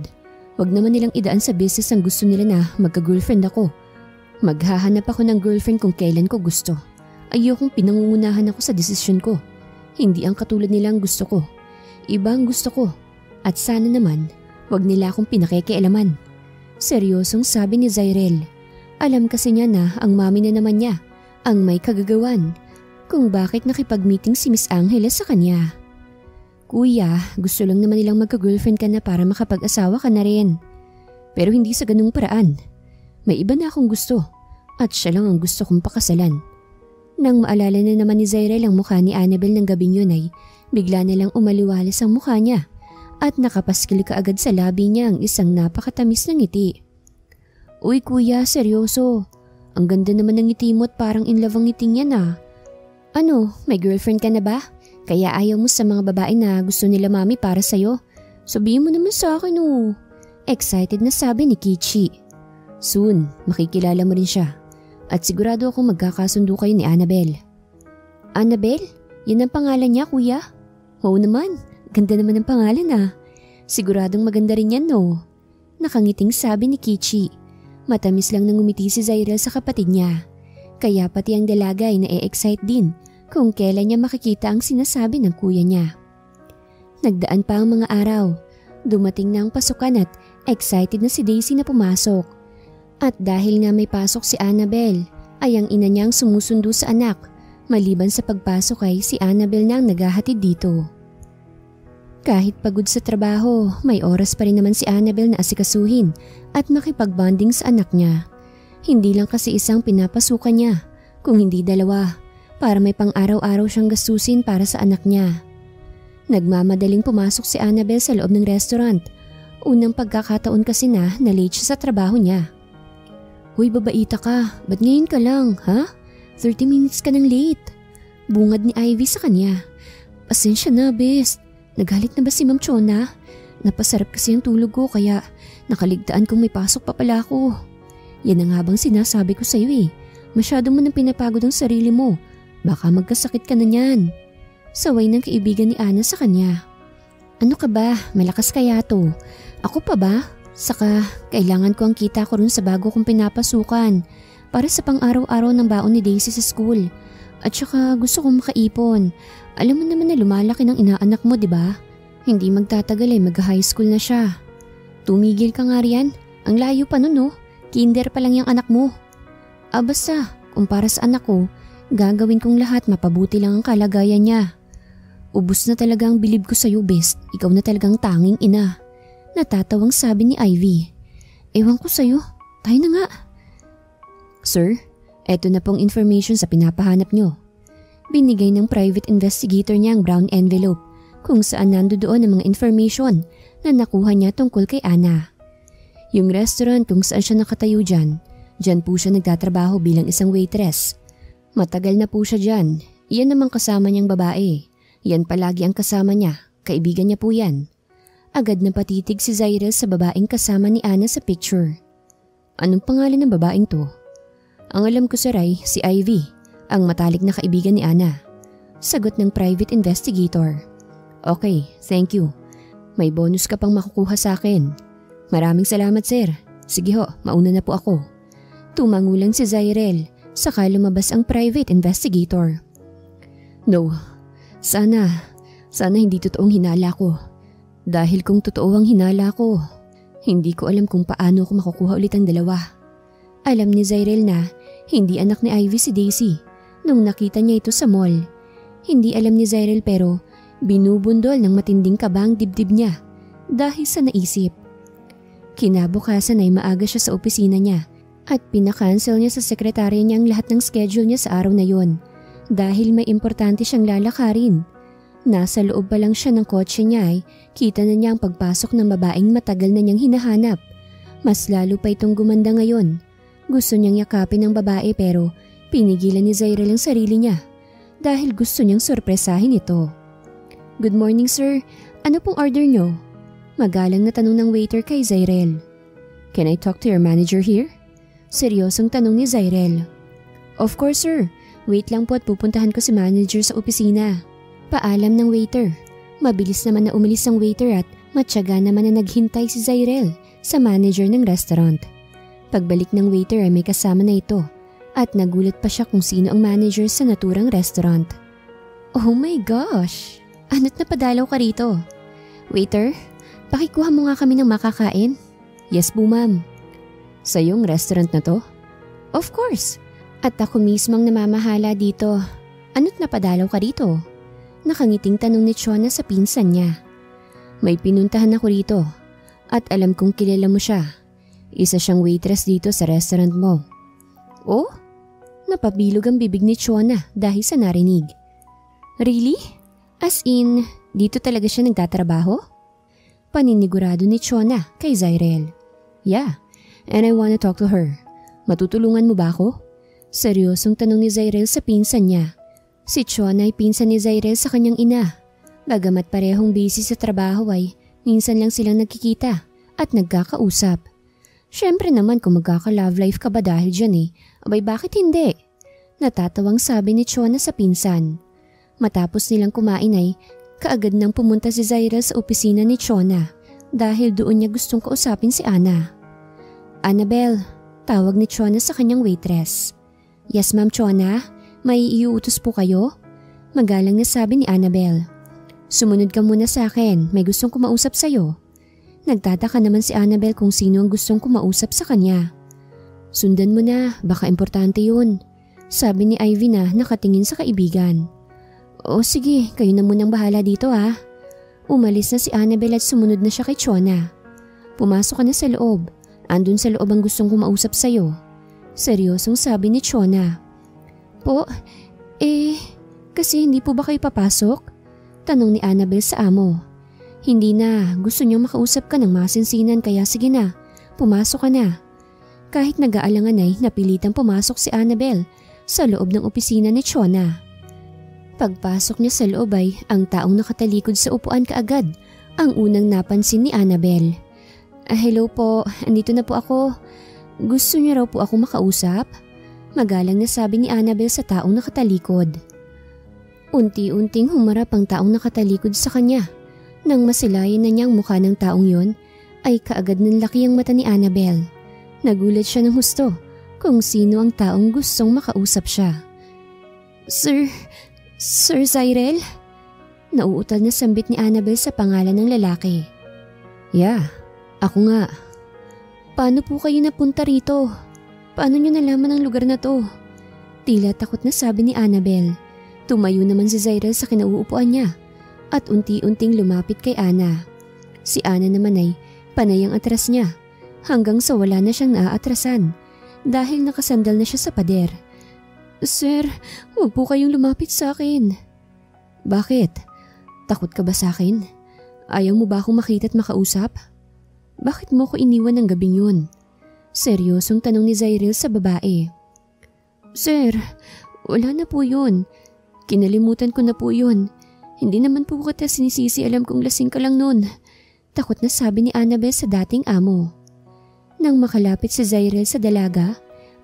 wag naman nilang idaan sa business ang gusto nila na magka-girlfriend ako. Maghahanap ako ng girlfriend kung kailan ko gusto Ayokong pinangungunahan ako sa desisyon ko. Hindi ang katulad nila ang gusto ko. Iba ang gusto ko. At sana naman, wag nila akong pinakikialaman. Seryosong sabi ni Zyrel. Alam kasi niya na ang mami na naman niya ang may kagagawan kung bakit nakipag-meeting si Miss Angela sa kanya. Kuya, gusto lang naman nilang magka-girlfriend ka na para makapag-asawa ka na rin. Pero hindi sa ganung paraan. May iba na akong gusto at siya lang ang gusto kong pakasalan. Nang maalala na naman ni Zyrel ang mukha ni Annabel ng gabing yun ay bigla na lang umaliwalas ang mukha niya at nakapaskil kaagad sa labi niya ang isang napakatamis na ngiti. Uy kuya, seryoso. Ang ganda naman ng ngiti mo at parang in love ang ngiting yan ah. Ano, may girlfriend ka na ba? Kaya ayaw mo sa mga babae na gusto nila mami para sa'yo? Sabihin mo naman sa akin oh. Excited na sabi ni Kichi. Soon, makikilala mo rin siya. At sigurado akong magkakasundo kayo ni Annabel. Annabel? Yan ang pangalan niya kuya? Oo naman, ganda naman ang pangalan ah. Siguradong maganda rin yan no. Nakangiting sabi ni Kichi. Matamis lang nang umiti si Zyrel sa kapatid niya. Kaya pati ang dalaga ay na-excite din kung kailan niya makikita ang sinasabi ng kuya niya. Nagdaan pa ang mga araw. Dumating na ang pasukan at excited na si Daisy na pumasok. At dahil nga may pasok si Annabel, ay ang ina niyang sumusundo sa anak. Maliban sa pagpasok ay si Annabel na ang naghahatid dito. Kahit pagod sa trabaho, may oras pa rin naman si Annabel na asikasuhin at makipag-bonding sa anak niya. Hindi lang kasi isang pinapasukan niya, kung hindi dalawa, para may pang-araw-araw siyang gastusin para sa anak niya. Nagmamadaling pumasok si Annabel sa loob ng restaurant. Unang pagkakataon kasi na late siya sa trabaho niya. Hoy babaita ka, ba't ngayon ka lang, ha? 30 minutes ka nang late. Bungad ni Ivy sa kanya. Pasensya na, best. Nagalit na ba si Ma'am Chona? Napasarap kasi ang tulog ko kaya nakaligtaan kung may pasok pa pala ako. Yan ang habang sinasabi ko sa'yo eh. Masyado mo nang pinapagod ang sarili mo. Baka magkasakit ka na niyan. Saway ng kaibigan ni Ana sa kanya. Ano ka ba? Malakas kaya to. Ako pa ba? Saka kailangan ko ang kita ko rin sa bago kong pinapasukan para sa pang-araw-araw ng baon ni Daisy sa school. At saka gusto kong makaipon. Alam mo naman na lumalaki ng inaanak mo, di ba? Hindi magtatagal ay mag-high school na siya. Tumigil ka nga riyan. Ang layo pa nun no. Kinder pa lang yung anak mo. Basta, kung para sa anak ko, gagawin kong lahat mapabuti lang ang kalagayan niya. Ubus na talaga ang bilib ko sa'yo, best. Ikaw na talagang tanging ina. Natatawang sabi ni Ivy. Ewan ko sa'yo. Tayo na nga. Sir, eto na pong information sa pinapahanap nyo. Binigay ng private investigator niya ang brown envelope kung saan nandoon ang mga information na nakuha niya tungkol kay Ana. Yung restaurant kung saan siya nakatayo dyan po siya nagtatrabaho bilang isang waitress. Matagal na po siya dyan. Yan namang kasama niyang babae. Yan palagi ang kasama niya. Kaibigan niya po yan. Agad na patitig si Zyrel sa babaeng kasama ni Ana sa picture. Anong pangalan ng babaeng to? Ang alam ko sir ay si Ivy, ang matalik na kaibigan ni Ana. Sagot ng private investigator. Okay, thank you. May bonus ka pang makukuha sa akin. Maraming salamat sir. Sige ho, mauna na po ako. Tumangulang si Zyrel, saka lumabas ang private investigator. No, sana hindi totoong hinala ko. Dahil kung totoo ang hinala ko, hindi ko alam kung paano ko makukuha ulit ang dalawa. Alam ni Zyrel na hindi anak ni Ivy si Daisy nung nakita niya ito sa mall. Hindi alam ni Zyrel pero binubundol ng matinding kaba ang dibdib niya dahil sa naisip. Kinabukasan ay maaga siya sa opisina niya at pinakancel niya sa sekretarya niya ang lahat ng schedule niya sa araw na yon dahil may importante siyang lalakarin. Nasa loob pa lang siya ng kotse niya ay kita na niya ang pagpasok ng babaeng matagal na niyang hinahanap. Mas lalo pa itong gumanda ngayon. Gusto niyang yakapin ang babae pero pinigilan ni Zyrel ang sarili niya dahil gusto niyang sorpresahin ito. Good morning sir, ano pong order niyo? Magalang na tanong ng waiter kay Zyrel. Can I talk to your manager here? Seryosong tanong ni Zyrel. Of course sir, wait lang po at pupuntahan ko si manager sa opisina. Paalam ng waiter. Mabilis naman na umalis ang waiter at matyaga naman na naghintay si Zyrel sa manager ng restaurant. Pagbalik ng waiter ay may kasama na ito At nagulat pa siya kung sino ang manager sa naturang restaurant. Oh my gosh! Ano't napadalaw ka rito? Waiter, pakikuha mo nga kami ng makakain. Yes po ma'am. Sa iyong restaurant na to? Of course. At ako mismong namamahala dito. Ano't napadalaw ka rito? Nakangiting tanong ni Chona sa pinsan niya. May pinuntahan ako rito at alam kong kilala mo siya. Isa siyang waitress dito sa restaurant mo. Oh? Napabilog ang bibig ni Chona dahil sa narinig. Really? As in, dito talaga siya nagtatrabaho? Paninigurado ni Chona kay Zyrel. Yeah, and I wanna talk to her. Matutulungan mo ba ako? Seryosong tanong ni Zyrel sa pinsan niya. Si Chona ay pinsan ni Zyrel sa kanyang ina. Bagamat parehong busy sa trabaho ay minsan lang silang nagkikita at nagkakausap. Syempre naman kung magkaka-love life ka ba dahil dyan abay bakit hindi? Natatawang sabi ni Chona sa pinsan. Matapos nilang kumain ay kaagad nang pumunta si Zyrel sa opisina ni Chona dahil doon niya gustong kausapin si Ana. Annabel, tawag ni Chona sa kanyang waitress. Yes ma'am Chona, may iuutos po kayo? Magalang na sabi ni Annabel. Sumunod ka muna sa akin, may gustong kumausap sa'yo. Nagtataka naman si Annabel kung sino ang gustong kumausap sa kanya. Sundan mo na, baka importante yun. Sabi ni Ivy na nakatingin sa kaibigan. O sige, kayo na munang bahala dito ha. Umalis na si Annabel at sumunod na siya kay Chona. Pumasok ka na sa loob. Andun sa loob ang gustong kumausap sa'yo. Seryosong sabi ni Chona. Po, kasi hindi po ba kayo papasok? Tanong ni Annabel sa amo. Hindi na, gusto niyang makausap ka ng masinsinan kaya sige na, pumasok ka na. Kahit nag-aalangan ay napilitang pumasok si Annabel sa loob ng opisina ni Chona. Pagpasok niya sa loob ay ang taong nakatalikod sa upuan kaagad ang unang napansin ni Annabel. Hello po, andito na po ako. Gusto niya raw po ako makausap? Magalang na sabi ni Annabel sa taong nakatalikod. Unti-unting humarap ang taong nakatalikod sa kanya. Nang masilayan na niyang mukha ng taong yon, ay kaagad nanlaki ang mata ni Annabel. Nagulat siya ng husto kung sino ang taong gustong makausap siya. Sir Zyrel? Nauutal na sambit ni Annabel sa pangalan ng lalaki. Yeah, ako nga. Paano po kayo napunta rito? Paano niyo nalaman ang lugar na to? Tila takot na sabi ni Annabel. Tumayo naman si Zyrel sa kinauupuan niya at unti-unting lumapit kay Ana. Si Ana naman ay panay ang atras niya hanggang sa wala na siyang naaatrasan dahil nakasandal na siya sa pader. Sir, huwag po kayong lumapit sa akin. Bakit? Takot ka ba sa akin? Ayaw mo ba akong makita at makausap? Bakit mo ko iniwan ng gabing yun? Seryosong tanong ni Zyrel sa babae. Sir, wala na po yun. Kinalimutan ko na po yun. Hindi naman po kita sinisisi, alam kong lasing ka lang nun. Takot na sabi ni Annabel sa dating amo. Nang makalapit si Zyrel sa dalaga,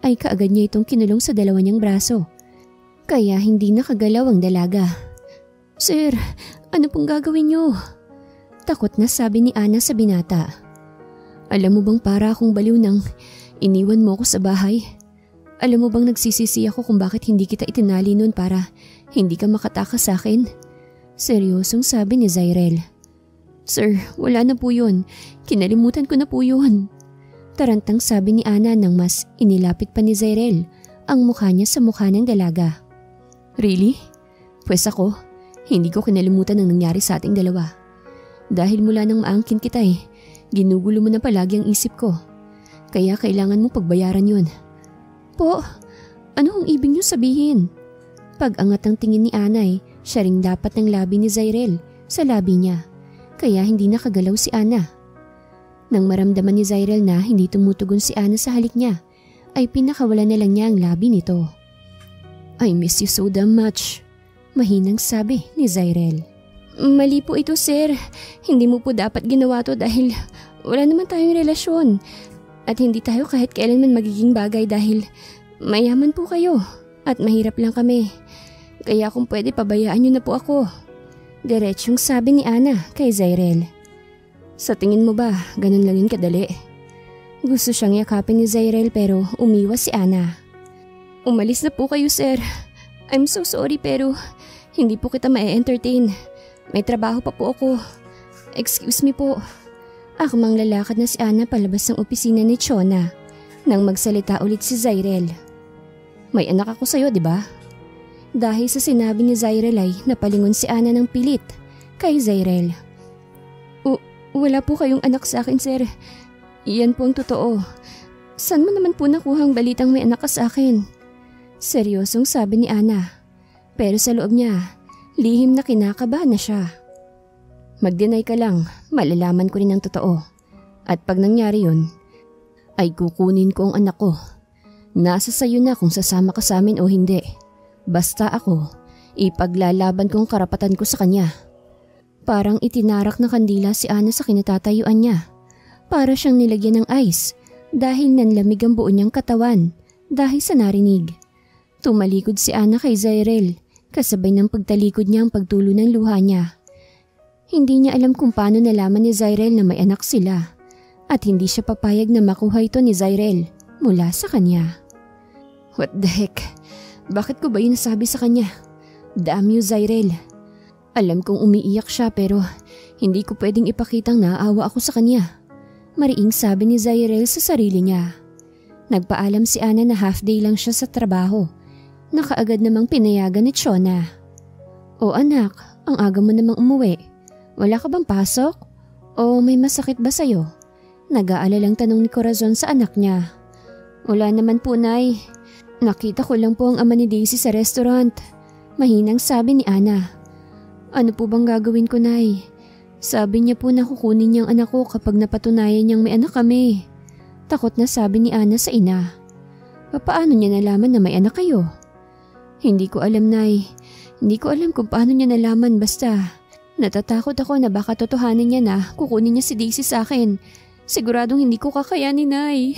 ay kaagad niya itong kinulong sa dalawa niyang braso. Kaya hindi nakagalaw ang dalaga. Sir, ano pong gagawin niyo? Takot na sabi ni Ana sa binata. Alam mo bang para akong baliw nang iniwan mo ko sa bahay? Alam mo bang nagsisisi ako kung bakit hindi kita itinali nun para hindi ka makatakas sa akin? Seryosong sabi ni Zyrel. Sir, wala na po yun. Kinalimutan ko na po yun. Tarantang sabi ni Ana nang mas inilapit pa ni Zyrel ang mukha niya sa mukha ng dalaga. Really? Pwes ako, hindi ko kinalimutan ang nangyari sa ating dalawa. Dahil mula nang maangkin kita ginugulo mo na palagi ang isip ko. Kaya kailangan mo pagbayaran yun. Po, ano ang ibig niyo sabihin? Pag-angat ang tingin ni Ana siya ring dapat ng labi ni Zyrel sa labi niya. Kaya hindi nakagalaw si Ana. Nang maramdaman ni Zyrel na hindi tumutugon si Ana sa halik niya, ay pinakawalan na lang niya ang labi nito. I miss you so damn much, mahinang sabi ni Zyrel. Mali po ito sir, hindi mo po dapat ginawa to dahil wala naman tayong relasyon. At hindi tayo kahit kailanman magiging bagay dahil mayaman po kayo at mahirap lang kami. Kaya kung pwede pabayaan niyo na po ako. Diretsyong sabi ni Ana kay Zyrel. Sa tingin mo ba, ganun lang yun kadali? Gusto siyang yakapin ni Zyrel pero umiwas si Ana. Umalis na po kayo, sir. I'm so sorry pero hindi po kita ma-entertain. May trabaho pa po ako. Excuse me po. Akmang lalakad na si Ana palabas ng opisina ni Chona nang magsalita ulit si Zyrel. May anak ako sa'yo, di ba? Dahil sa sinabi ni Zyrel ay napalingon si Ana ng pilit kay Zyrel. Wala po kayong anak sa akin, sir. Iyan po ang totoo. Saan mo naman po nakuhang balitang may anak ka sa akin? Seryosong sabi ni Ana. Pero sa loob niya, lihim na kinakabahan na siya. Mag-deny ka lang, malalaman ko rin ang totoo. At pag nangyari yun, ay kukunin ko ang anak ko. Nasa sayo na kung sasama ka sa amin o hindi. Basta ako, ipaglalaban kong karapatan ko sa kanya. Parang itinarak na kandila si Ana sa kinatatayuan niya. Para siyang nilagyan ng ice dahil nanlamig ang buo niyang katawan dahil sa narinig. Tumalikod si Ana kay Zyrel kasabay ng pagtalikod niya ang pagtulo ng luha niya. Hindi niya alam kung paano nalaman ni Zyrel na may anak sila at hindi siya papayag na makuha ito ni Zyrel mula sa kanya. What the heck? Bakit ko ba yun nasabi sa kanya? Damn you, Zyrel. Alam kong umiiyak siya pero hindi ko pwedeng ipakitang naaawa ako sa kanya. Mariing sabi ni Zyrel sa sarili niya. Nagpaalam si Ana na half day lang siya sa trabaho. Nakaagad namang pinayagan ni Chona. O anak, ang aga mo namang umuwi. Wala ka bang pasok? O may masakit ba sa'yo? Nag-aalalang tanong ni Corazon sa anak niya. Wala naman po, Nay. Nakita ko lang po ang ama ni Daisy sa restaurant. Mahinang sabi ni Ana. Ano po bang gagawin ko, Nay? Sabi niya po na kukunin niyang anak ko kapag napatunayan niyang may anak kami. Takot na sabi ni Ana sa ina. Paano niya nalaman na may anak kayo? Hindi ko alam, Nay. Hindi ko alam kung paano niya nalaman basta. Natatakot ako na baka totohanin niya na kukunin niya si Daisy sa akin. Siguradong hindi ko kakayanin, Nay.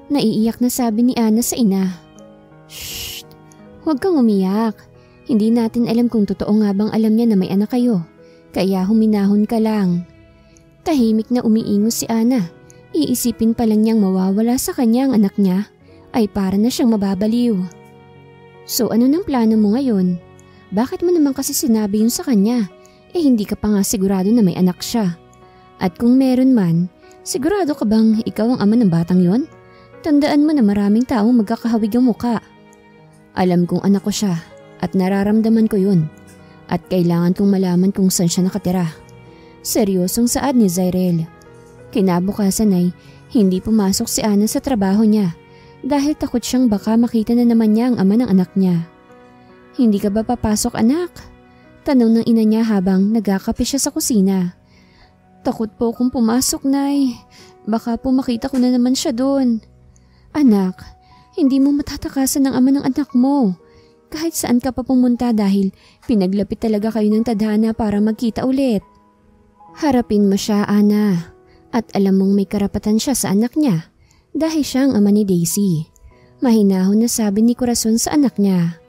Naiiyak na sabi ni Ana sa ina. Shh! Huwag kang umiyak. Hindi natin alam kung totoo nga bang alam niya na may anak kayo. Kaya huminahon ka lang. Tahimik na umiingos si Ana. Iisipin pa lang niyang mawawala sa kanya ang anak niya ay para na siyang mababaliw. So ano nang plano mo ngayon? Bakit mo naman kasi sinabi yun sa kanya? Hindi ka pa nga sigurado na may anak siya. At kung meron man, sigurado ka bang ikaw ang ama ng batang yon? Tandaan mo na maraming taong magkakahawig ang muka. Alam kong anak ko siya. At nararamdaman ko yun. At kailangan kong malaman kung saan siya nakatira. Seryosong saad ni Zyrel. Kinabukasan ay hindi pumasok si Ana sa trabaho niya dahil takot siyang baka makita na naman niya ang ama ng anak niya. Hindi ka ba papasok, anak? Tanong ng ina niya habang nagkakape siya sa kusina. Takot po akong pumasok, Nay. Baka po makita ko na naman siya doon. Anak, hindi mo matatakasan ng ama ng anak mo. Kahit saan ka pa pumunta dahil pinaglapit talaga kayo ng tadhana para magkita ulit. Harapin mo siya, Ana. At alam mong may karapatan siya sa anak niya dahil siya ang ama ni Daisy. Mahinahon na sabi ni Corazon sa anak niya.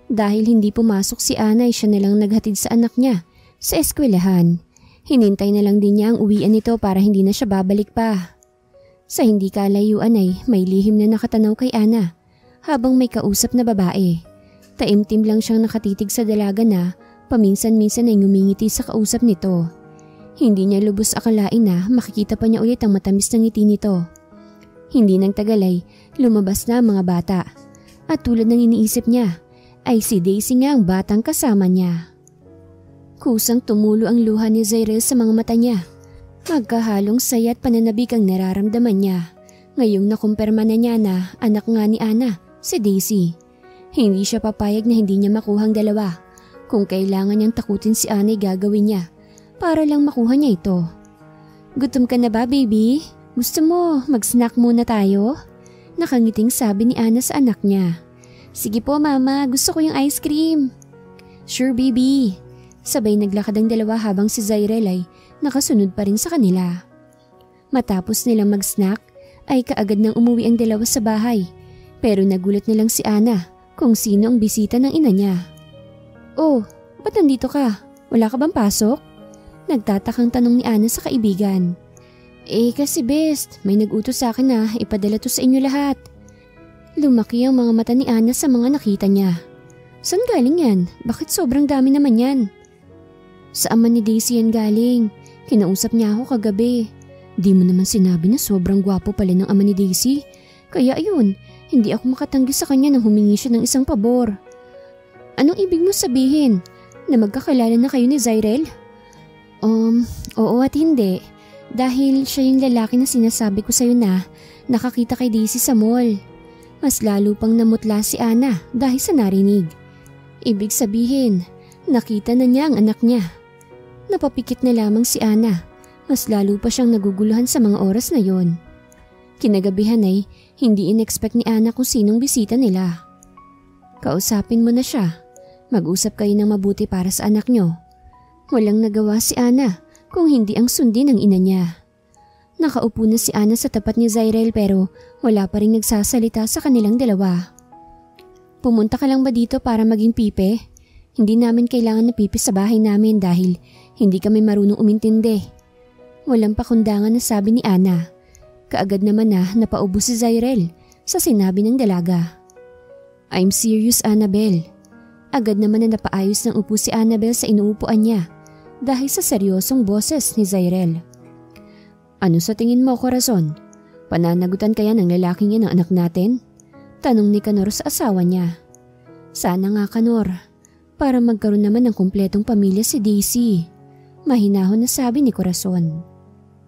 Dahil hindi pumasok si Ana ay siya nalang naghatid sa anak niya sa eskwelahan. Hinintay na lang din niya ang uwian nito para hindi na siya babalik pa. Sa hindi kalayuan ay may lihim na nakatanaw kay Ana habang may kausap na babae. Taimtim lang siyang nakatitig sa dalaga na paminsan-minsan ay ngumingiti sa kausap nito. Hindi niya lubos akalain na makikita pa niya ulit ang matamis na ngiti nito. Hindi nang tagal ay lumabas na ang mga bata. At tulad ng iniisip niya, ay si Daisy nga ang batang kasama niya. Kusang tumulo ang luha ni Zyrel sa mga mata niya. Magkahalong saya at pananabik ang nararamdaman niya. Ngayong nakumpirma na niya na anak nga ni Ana, si Daisy. Hindi siya papayag na hindi niya makuhang dalawa. Kung kailangan niyang takutin si Ana ay gagawin niya para lang makuha niya ito. Gutom ka na ba, baby? Gusto mo mag-snack muna tayo? Nakangiting sabi ni Ana sa anak niya. Sige po, mama. Gusto ko yung ice cream. Sure, baby. Sabay naglakad ang dalawa habang si Zyrel ay nakasunod pa rin sa kanila. Matapos nilang mag-snack ay kaagad nang umuwi ang dalawa sa bahay. Pero nagulat na lang si Ana kung sino ang bisita ng ina niya. Oh, ba't nandito ka? Wala ka bang pasok? Nagtatakang tanong ni Ana sa kaibigan. Kasi best, may nag-utos sa akin na ipadala to sa inyo lahat. Lumaki ang mga mata ni Ana sa mga nakita niya. Saan galing yan? Bakit sobrang dami naman yan? Sa ama ni Daisy yan galing. Kinausap niya ako kagabi. Di mo naman sinabi na sobrang gwapo pala ng ama ni Daisy. Kaya ayun, hindi ako makatanggi sa kanya nang humingi siya ng isang pabor. Anong ibig mo sabihin? Na magkakilala na kayo ni Zyrel? Oo at hindi. Dahil siya yung lalaki na sinasabi ko sa'yo na nakakita kay Daisy sa mall. Mas lalo pang namutla si Ana dahil sa narinig. Ibig sabihin, nakita na niya ang anak niya. Napapikit na lamang si Ana. Mas lalo pa siyang naguguluhan sa mga oras na yon. Kinagabihan ay hindi in-expect ni Ana kung sinong bisita nila. Kausapin mo na siya. Mag-usap kayo ng mabuti para sa anak niyo. Walang nagawa si Ana kung hindi ang sundin ng ina niya. Nakaupo na si Ana sa tapat ni Zyrel pero wala pa rin nagsasalita sa kanilang dalawa. Pumunta ka lang ba dito para maging pipe? Hindi namin kailangan na pipi sa bahay namin dahil hindi kami marunong umintindi. Walang pakundangan na sabi ni Ana. Kaagad naman na napaubo si Zyrel sa sinabi ng dalaga. I'm serious, Annabel. Agad naman na napaayos ng upo si Annabel sa inuupuan niya dahil sa seryosong boses ni Zyrel. Ano sa tingin mo, Corazon? Pananagutan kaya ng lalaking yan ang anak natin? Tanong ni Kanor sa asawa niya. Sana nga, Kanor, para magkaroon naman ng kumpletong pamilya si Daisy. Mahinahon na sabi ni Corazon.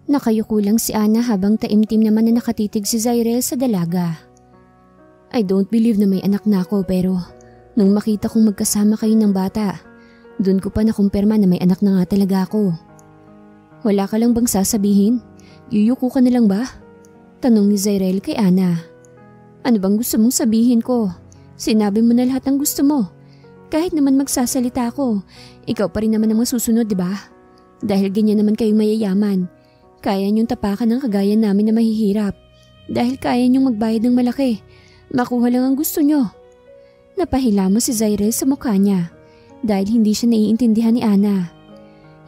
Nakayuko lang si Ana habang taimtim naman na nakatitig si Zyrel sa dalaga. I don't believe na may anak na ako pero nung makita kong magkasama kayo ng bata, dun ko pa nakumpirma na may anak na nga talaga ako. Wala ka lang bang sasabihin? Yuyuko ka na lang ba? Tanong ni Zyrel kay Ana. Ano bang gusto mong sabihin ko? Sinabi mo na lahat ng gusto mo. Kahit naman magsasalita ako, ikaw pa rin naman ang masusunod, di ba? Dahil ganyan naman kayong mayayaman. Kaya niyong tapakan ng kagaya namin na mahihirap. Dahil kaya niyong magbayad ng malaki. Makuha lang ang gusto niyo. Napahila mo si Zyrel sa mukha niya dahil hindi siya naiintindihan ni Ana.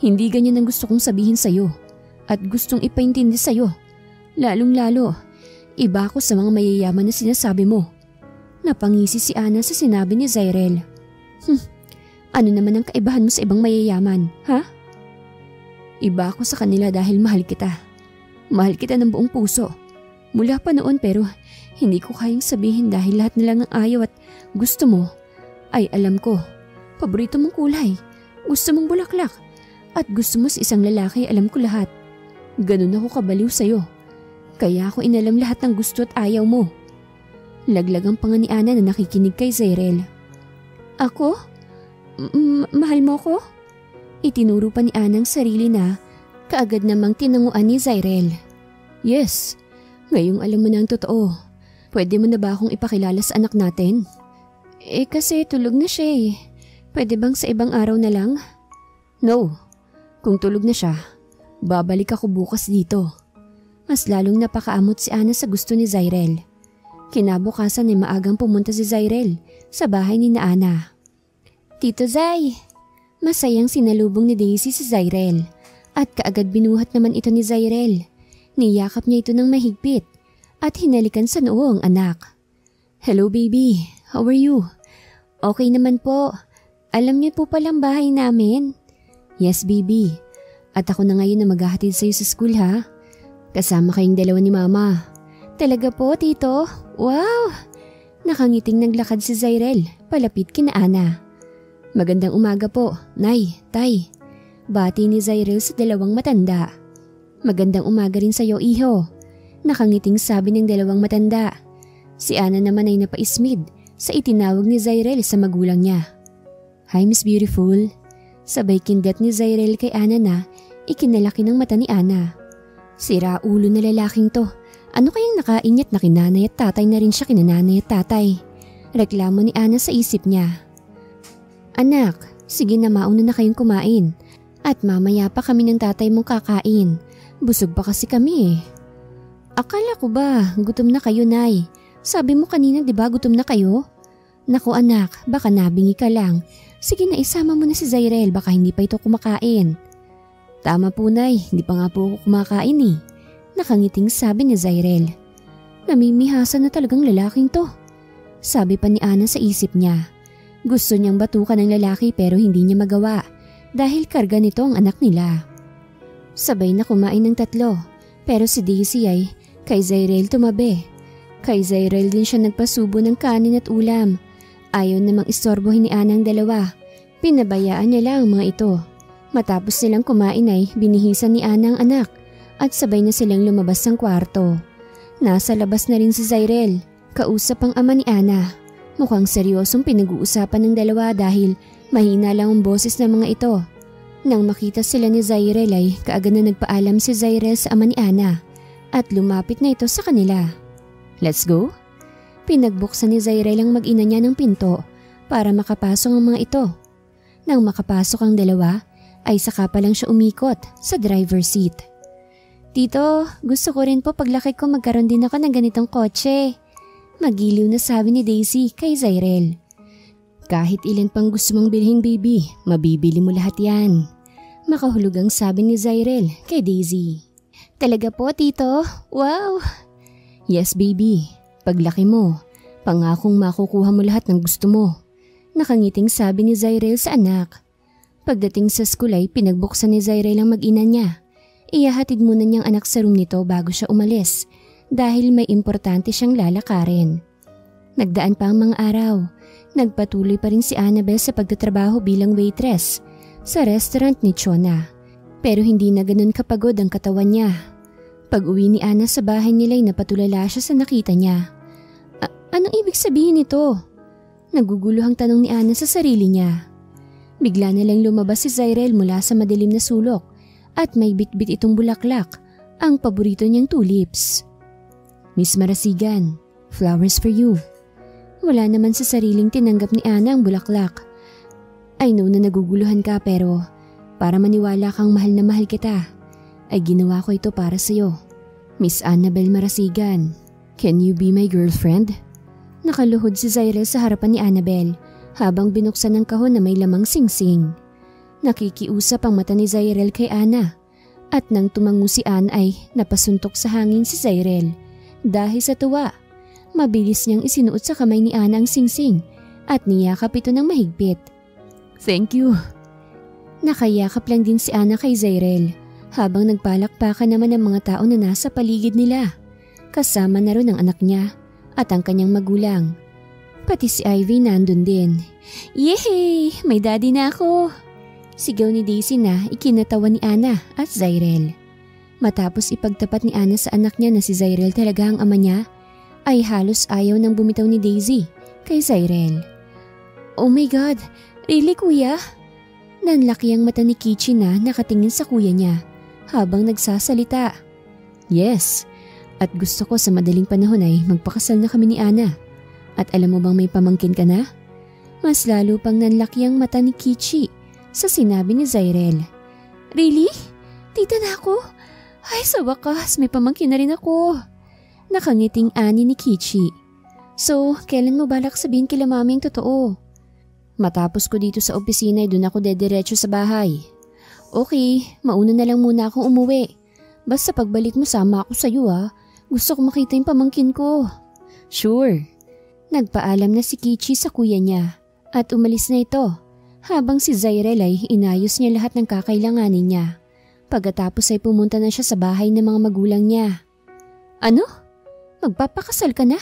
Hindi ganyan ang gusto kong sabihin sa'yo. At gustong ipaintindi sa'yo. Lalong-lalo, iba ako sa mga mayayaman na sinasabi mo. Napangisi si Ana sa sinabi ni Zyrel. Ano naman ang kaibahan mo sa ibang mayayaman, ha? Iba ako sa kanila dahil mahal kita. Mahal kita ng buong puso. Mula pa noon pero hindi ko kayang sabihin dahil lahat na lang ng ayaw at gusto mo ay alam ko. Paborito mong kulay, gusto mong bulaklak, at gusto mo sa isang lalaki alam ko lahat. Ganun ako kabaliw sa'yo. Kaya ako inalam lahat ng gusto at ayaw mo. Laglag ang panga ni Ana na nakikinig kay Zyrel. Ako? Mahal mo ko? Itinuro pa ni Ana ang sarili na kaagad namang tinanguan ni Zyrel. Yes, ngayong alam mo na ang totoo. Pwede mo na ba akong ipakilala sa anak natin? Kasi tulog na siya eh. Pwede bang sa ibang araw na lang? No, kung tulog na siya, babalik ako bukas dito. Mas lalong napakaamot si Ana sa gusto ni Zyrel. Kinabukasan ay maagang pumunta si Zyrel sa bahay ni Ana. Tito Zay! Masayang sinalubong ni Daisy si Zyrel at kaagad binuhat naman ito ni Zyrel. Niyakap niya ito ng mahigpit at hinalikan sa noo ang anak. Hello baby, how are you? Okay naman po. Alam niyo po palang bahay namin? Yes baby. At ako na ngayon na maghahatid sa'yo sa school ha. Kasama kayong dalawa ni mama. Talaga po tito? Wow! Nakangiting naglakad si Zyrel palapit kina Ana. Magandang umaga po, Nay, Tay. Bati ni Zyrel sa dalawang matanda. Magandang umaga rin sa'yo iho. Nakangiting sabi ng dalawang matanda. Si Ana naman ay napaismid sa itinawag ni Zyrel sa magulang niya. Hi Miss Beautiful. Sabay kindat ni Zyrel kay Ana na ikinalaki ng mata ni Ana. Sira ulo na lalaking to. Ano kayang nakainit na kinanay at tatay na rin siya kinanay at tatay? Reklamo ni Ana sa isip niya. Anak, sige na mauna na kayong kumain. At mamaya pa kami ng tatay mong kakain. Busog pa kasi kami eh. Akala ko ba gutom na kayo, Nay? Sabi mo kanina di ba gutom na kayo? Naku anak, baka nabingi ka lang. Sige na isama mo na si Zyrel, baka hindi pa ito kumakain. Tama po Nay, hindi pa nga po ako kumakain eh. Nakangiting sabi ni Zyrel. Namimihasan na talagang lalaking to. Sabi pa ni Ana sa isip niya. Gusto niyang batukan ng lalaki pero hindi niya magawa dahil karga nito ang anak nila. Sabay na kumain ng tatlo pero si Daisy ay kay Zyrel tumabi. Kay Zyrel din siya nagpasubo ng kanin at ulam. Ayaw namang istorbohin ni Ana ang dalawa. Pinabayaan niya lang ang mga ito. Matapos silang kumain ay binihisan ni Ana ang anak at sabay na silang lumabas ng kwarto. Nasa labas na rin si Zyrel. Kausap ang ama ni Ana. Mukhang seryosong pinag-uusapan ng dalawa dahil mahina lang ang boses ng mga ito. Nang makita sila ni Zyrel ay kaagad na nagpaalam si Zyrel sa ama ni Ana at lumapit na ito sa kanila. Let's go? Pinagbuksan ni Zyrel ang mag-ina niya ng pinto para makapasok ang mga ito. Nang makapasok ang dalawa ay saka pa lang siya umikot sa driver seat. Tito, gusto ko rin po paglaki ko magkaroon din ako ng ganitong kotse. Magiliw na sabi ni Daisy kay Zyrel. Kahit ilan pang gusto mong bilhin baby, mabibili mo lahat yan. Makahulog ang sabi ni Zyrel kay Daisy. Talaga po tito? Wow! Yes baby, paglaki mo, pangakong makukuha mo lahat ng gusto mo. Nakangiting sabi ni Zyrel sa anak. Pagdating sa school ay pinagbuksan ni Zyrel ang mag-ina niya. Iyahatid muna niyang anak sa room nito bago siya umalis dahil may importante siyang lalakarin. Nagdaan pa ang mga araw. Nagpatuloy pa rin si Annabel sa pagtatrabaho bilang waitress sa restaurant ni Chona. Pero hindi na ganun kapagod ang katawan niya. Pag uwi ni Ana sa bahay nila ay napatulala siya sa nakita niya. Anong ibig sabihin nito? Naguguluhang tanong ni Ana sa sarili niya. Bigla na lang lumabas si Zyrel mula sa madilim na sulok at may bitbit itong bulaklak, ang paborito niyang tulips. Miss Marasigan, flowers for you. Wala naman sa sariling tinanggap ni Ana ang bulaklak. I know na naguguluhan ka pero para maniwala kang mahal na mahal kita, ay ginawa ko ito para sa'yo. Miss Annabel Marasigan, can you be my girlfriend? Nakaluhod si Zyrel sa harapan ni Annabel habang binuksan ng kahon na may lamang singsing. Nakikiusap ang mata ni Zyrel kay Ana at nang tumango si Ana ay napasuntok sa hangin si Zyrel. Dahil sa tuwa, mabilis niyang isinuot sa kamay ni Ana ang singsing at niyakap ito ng mahigpit. Thank you. Nakayakap lang din si Ana kay Zyrel habang nagpalakpakan naman ang mga tao na nasa paligid nila. Kasama na rin ang anak niya at ang kanyang magulang. Pati si Ivy nandun din. Yehey! May daddy na ako! Sigaw ni Daisy na ikinatawa ni Ana at Zyrel. Matapos ipagtapat ni Ana sa anak niya na si Zyrel talaga ang ama niya, ay halos ayaw nang bumitaw ni Daisy kay Zyrel. Oh my God! Really kuya? Nanlaki ang mata ni Kichi na nakatingin sa kuya niya habang nagsasalita. Yes, at gusto ko sa madaling panahon ay magpakasal na kami ni Ana. At alam mo bang may pamangkin ka na? Mas lalo pang nanlaki ang mata ni Kichi sa sinabi ni Zyrel. Really? Tita na ako? Ay sa wakas may pamangkin na rin ako. Nakangiting ani ni Kichi. So, kailan mo balak sabihin kila mami ang totoo? Matapos ko dito sa opisina ay doon ako dediretso sa bahay. Okay, mauna na lang muna akong umuwi. Basta pagbalik mo sama ako sa iyo ha. Gusto ko makita yung pamangkin ko. Sure. Nagpaalam na si Kichi sa kuya niya at umalis na ito habang si Zyrel ay inayos niya lahat ng kakailanganin niya. Pagkatapos ay pumunta na siya sa bahay ng mga magulang niya. Ano? Magpapakasal ka na?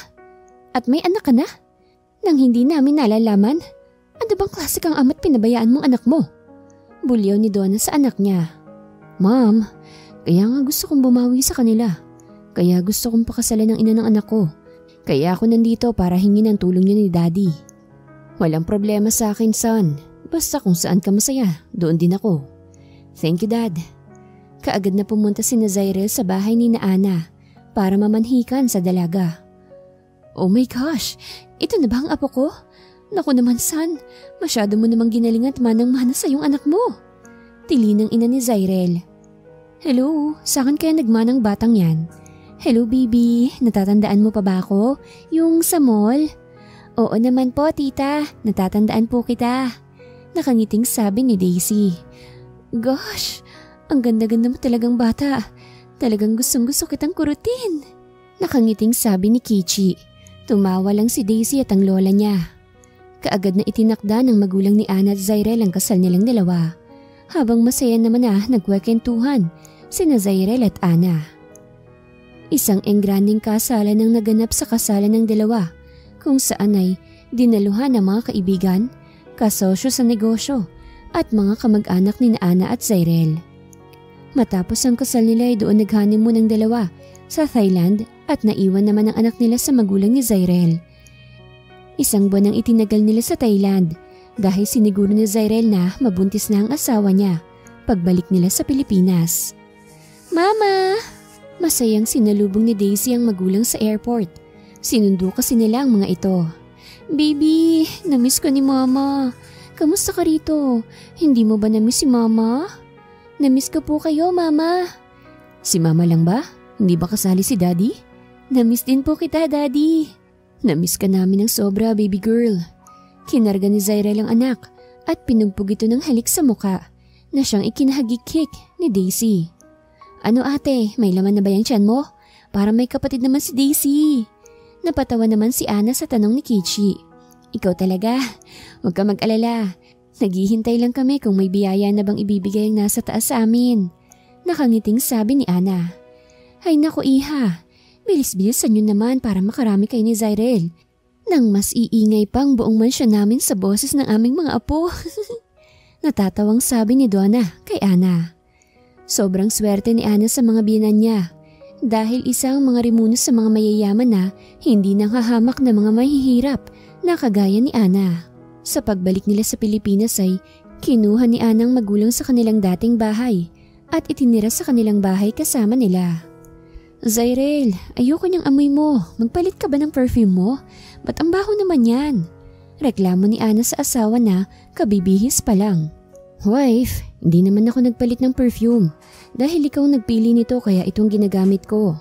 At may anak ka na? Nang hindi namin nalalaman? Ano bang klase kang ama't pinabayaan mong anak mo? Bulyaw ni Donna sa anak niya. Ma'am, kaya nga gusto kong bumawi sa kanila. Kaya gusto kong pakasalan ng ina ng anak ko. Kaya ako nandito para hingin ang tulong niyo ni Daddy. Walang problema sa akin, son. Basta kung saan ka masaya, doon din ako. Thank you, Dad. Kaagad na pumunta si Zyrel sa bahay ni Ana para mamanhikan sa dalaga. Oh my gosh, ito na ba ang apo ko? Naku naman, son, masyado mo namang ginaling at manang-mana sa iyong anak mo. Tili ng ina ni Zyrel. Hello, saan kaya nagmanang batang yan? Hello baby, natatandaan mo pa ba ako? Yung sa mall? Oo naman po tita, natatandaan po kita. Nakangiting sabi ni Daisy. Gosh, ang ganda-ganda mo talagang bata. Talagang gustong-gusto kitang kurutin. Nakangiting sabi ni Kichi. Tumawa lang si Daisy at ang lola niya. Kaagad na itinakda ng magulang ni Ana at Zyrel ang kasal nilang dalawa. Habang masaya naman nagkwentuhan sina Zyrel at Ana. Isang engranding kasalan ang naganap sa kasalan ng dalawa, kung saan ay dinaluhan ng mga kaibigan, kasosyo sa negosyo at mga kamag-anak ni Ana at Zyrel. Matapos ang kasal nila ay doon nag-honeymoon ang dalawa sa Thailand at naiwan naman ang anak nila sa magulang ni Zyrel. Isang buwan ang itinagal nila sa Thailand dahil siniguro ni Zyrel na mabuntis na ang asawa niya pagbalik nila sa Pilipinas. Mama! Masayang sinalubong ni Daisy ang magulang sa airport. Sinundo kasi nila ang mga ito. Baby, namiss ko ni Mama. Kamusta ka rito? Hindi mo ba namiss si Mama? Namiss ko po kayo, Mama. Si Mama lang ba? Hindi ba kasali si Daddy? Namiss din po kita, Daddy. Namiss ka namin ng sobra, baby girl. Kinarga ni Zyrel ang anak at pinugpog ito ng halik sa muka na siyang ikinahagikik ni Daisy. Ano ate, may laman na ba yung tiyan mo? Para may kapatid naman si Daisy. Napatawa naman si Ana sa tanong ni Kichi. Ikaw talaga, huwag ka mag-alala. Naghihintay lang kami kung may biyaya na bang ibibigay ang nasa taas sa amin. Nakangiting sabi ni Ana. Ay naku iha, bilis-bilisan nyo naman para makarami kayo ni Zyrel. Nang mas iingay pang buong mansyon namin sa boses ng aming mga apo. Natatawang sabi ni Donna kay Ana. Sobrang swerte ni Ana sa mga biyenan niya dahil isang mga rimuno sa mga mayayaman na hindi nanghahamak na mga mahihirap na kagaya ni Ana. Sa pagbalik nila sa Pilipinas ay kinuha ni Ana ang magulang sa kanilang dating bahay at itinira sa kanilang bahay kasama nila. Zyrel, ayoko niyang amoy mo. Magpalit ka ba ng perfume mo? Ba't ang baho naman yan? Reklamo ni Ana sa asawa na kabibihis pa lang. Wife, hindi naman ako nagpalit ng perfume dahil ikaw nagpili nito kaya itong ginagamit ko.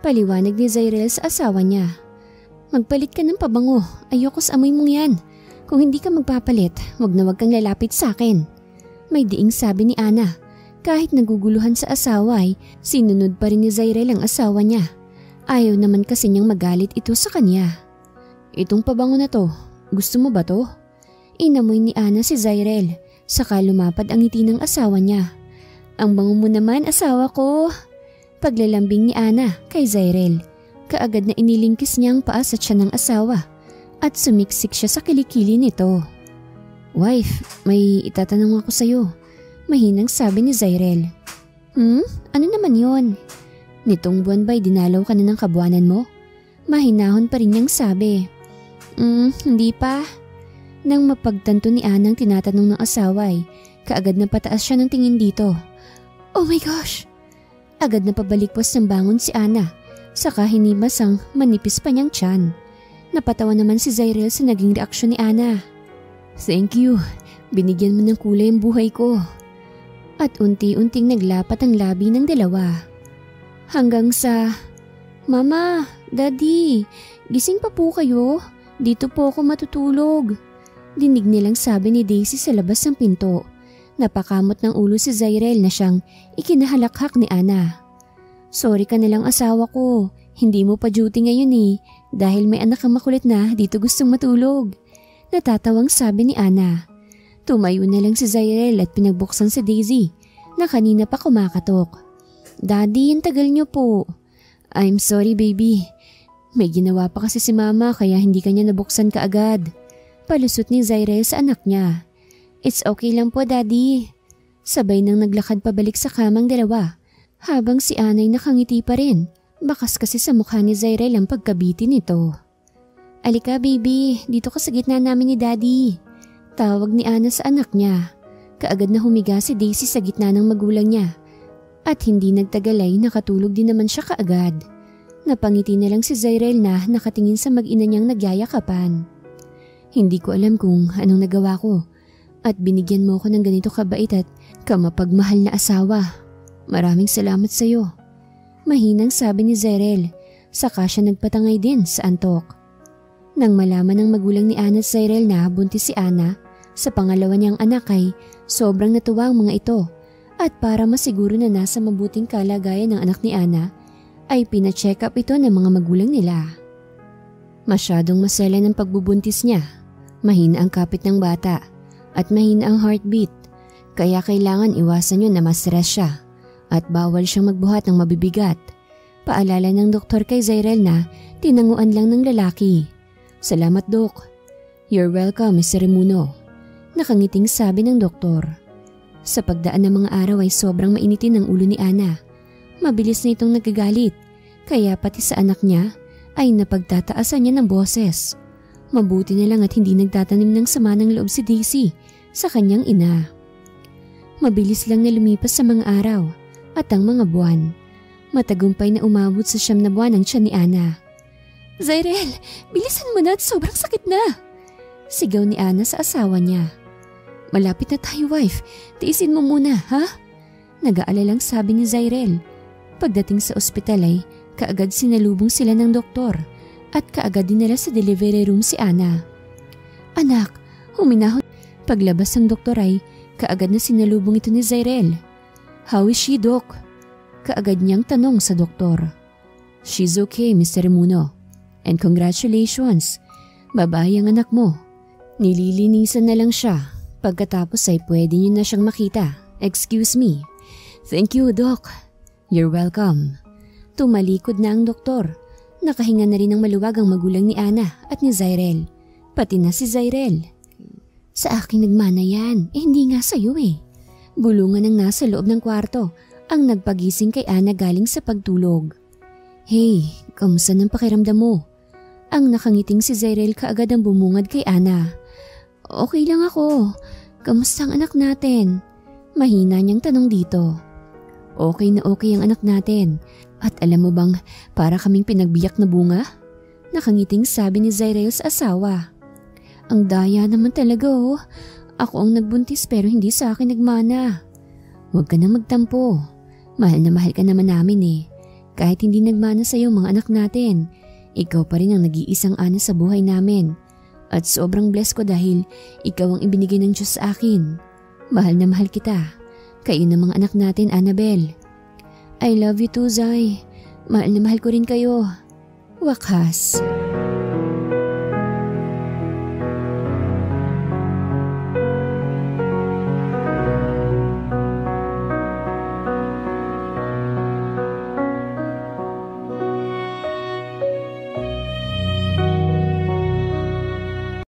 Paliwanag ni Zyrel sa asawa niya. Magpalit ka ng pabango, ayoko sa amoy mong yan. Kung hindi ka magpapalit, wag na wag kang lalapit sa akin. May diing sabi ni Ana. Kahit naguguluhan sa asawa ay sinunod pa rin ni Zyrel ang asawa niya. Ayaw naman kasi niyang magalit ito sa kanya. Itong pabango na to, gusto mo ba to? Inamoy ni Ana si Zyrel. Saka lumapad ang ngiti ng asawa niya. Ang bango mo naman, asawa ko. Paglalambing ni Ana kay Zyrel. Kaagad na inilingkis niya ang paa sa tiyan ng asawa at sumiksik siya sa kilikili nito. Wife, may itatanong ako sa'yo. Mahinang sabi ni Zyrel. Ano naman yon? Nitong buwan ba'y dinalaw ka na ng kabuanan mo? Mahinahon pa rin niyang sabi. Hindi pa. Nang mapagtanto ni Anang tinatanong ng asawa ay kaagad na pataas siya ng tingin dito. Oh my gosh! Agad na pabalikwas ng bangon si Ana, saka hinibas ang manipis pa niyang tiyan. Napatawa naman si Zyrel sa naging reaksyon ni Ana. Thank you, binigyan mo ng kulay ang buhay ko. At unti-unting naglapat ang labi ng dalawa. Hanggang sa, Mama, Daddy, gising pa po kayo? Dito po ako matutulog. Dinig nilang sabi ni Daisy sa labas ng pinto. Napakamot ng ulo si Zyrel na siyang ikinahalakhak ni Ana. Sorry ka nalang asawa ko, hindi mo pa duty ngayon dahil may anak kang makulit na dito gustong matulog. Natatawang sabi ni Ana. Tumayo na lang si Zyrel at pinagbuksan si Daisy na kanina pa kumakatok. Daddy, ang tagal niyo po. I'm sorry baby. May ginawa pa kasi si Mama kaya hindi kanya nabuksan kaagad. Palusot ni Zyrel sa anak niya. It's okay lang po, Daddy. Sabay nang naglakad pabalik sa kamang dalawa, habang si Anay nakangiti pa rin. Bakas kasi sa mukha ni Zyrel ang pagkabiti nito. Alika, baby. Dito ka sa gitna namin ni Daddy. Tawag ni Ana sa anak niya. Kaagad na humiga si Daisy sa gitna ng magulang niya. At hindi nagtagal ay nakatulog din naman siya kaagad. Napangiti na lang si Zyrel na nakatingin sa mag-ina niyang nagyayakapan. Hindi ko alam kung anong nagawa ko at binigyan mo ko ng ganito kabait at kamapagmahal na asawa. Maraming salamat sa iyo. Mahinang sabi ni Zyrel, saka siya nagpatangay din sa antok. Nang malaman ng magulang ni Ana at Zyrel na buntis si Ana, sa pangalawa niyang anak ay sobrang natuwa ang mga ito at para masiguro na nasa mabuting kalagayan ng anak ni Ana, ay pina-check up ito ng mga magulang nila. Masyadong masela ng pagbubuntis niya. Mahina ang kapit ng bata at mahina ang heartbeat. Kaya kailangan iwasan yun na ma-stress siya at bawal siyang magbuhat ng mabibigat. Paalala ng doktor kay Zyrel na tinanguan lang ng lalaki. Salamat, Dok. You're welcome, Mr. Remuno. Nakangiting sabi ng doktor. Sa pagdaan ng mga araw ay sobrang mainitin ang ulo ni Ana. Mabilis na itong nagagalit, kaya pati sa anak niya ay napagtataasan niya ng boses. Mabuti na lang at hindi nagtatanim ng sama ng loob si Daisy sa kanyang ina. Mabilis lang na lumipas sa mga araw at ang mga buwan. Matagumpay na umabot sa 9 na buwan ang tiyan ni Ana. Zyrel, bilisan mo na at sobrang sakit na! Sigaw ni Ana sa asawa niya. Malapit na tayo, wife. Tiisin mo muna, ha? Nag-aalalang sabi ni Zyrel. Pagdating sa ospital ay kaagad sinalubong sila ng doktor at kaagad dinala sa delivery room si Ana. Anak, huminahon. Paglabas ng doktor ay kaagad na sinalubong ito ni Zyrel. How is she, Doc? Kaagad niyang tanong sa doktor. She's okay, Mr. Remuno. And congratulations. Babae ang anak mo. Nililinisan na lang siya. Pagkatapos ay pwede niyo na siyang makita. Excuse me. Thank you, Doc. You're welcome. Tumalikod na ang doktor. Nakahinga na rin ng maluwag ang magulang ni Ana at ni Zyrel. Pati na si Zyrel. Sa akin nagmana yan. Hindi nga sa'yo eh. Bulungan ang nasa loob ng kwarto ang nagpagising kay Ana galing sa pagtulog. Hey, kamusta ng pakiramdam mo? Ang nakangiting si Zyrel kaagad ang bumungad kay Ana. Okay lang ako. Kamusta ang anak natin? Mahina niyang tanong dito. Okay na okay ang anak natin. At alam mo bang para kaming pinagbiyak na bunga? Nakangiting sabi ni Zyrel sa asawa. Ang daya naman talaga oh. Ako ang nagbuntis pero hindi sa akin nagmana. Huwag ka na magtampo. Mahal na mahal ka naman namin eh. Kahit hindi nagmana sa'yo mga anak natin, ikaw pa rin ang nag-iisang ana sa buhay namin. At sobrang blessed ko dahil ikaw ang ibinigay ng Diyos sa akin. Mahal na mahal kita. Kayo na mga anak natin, Annabelle. I love you too, Zay. Mahal na mahal ko rin kayo. Wakas.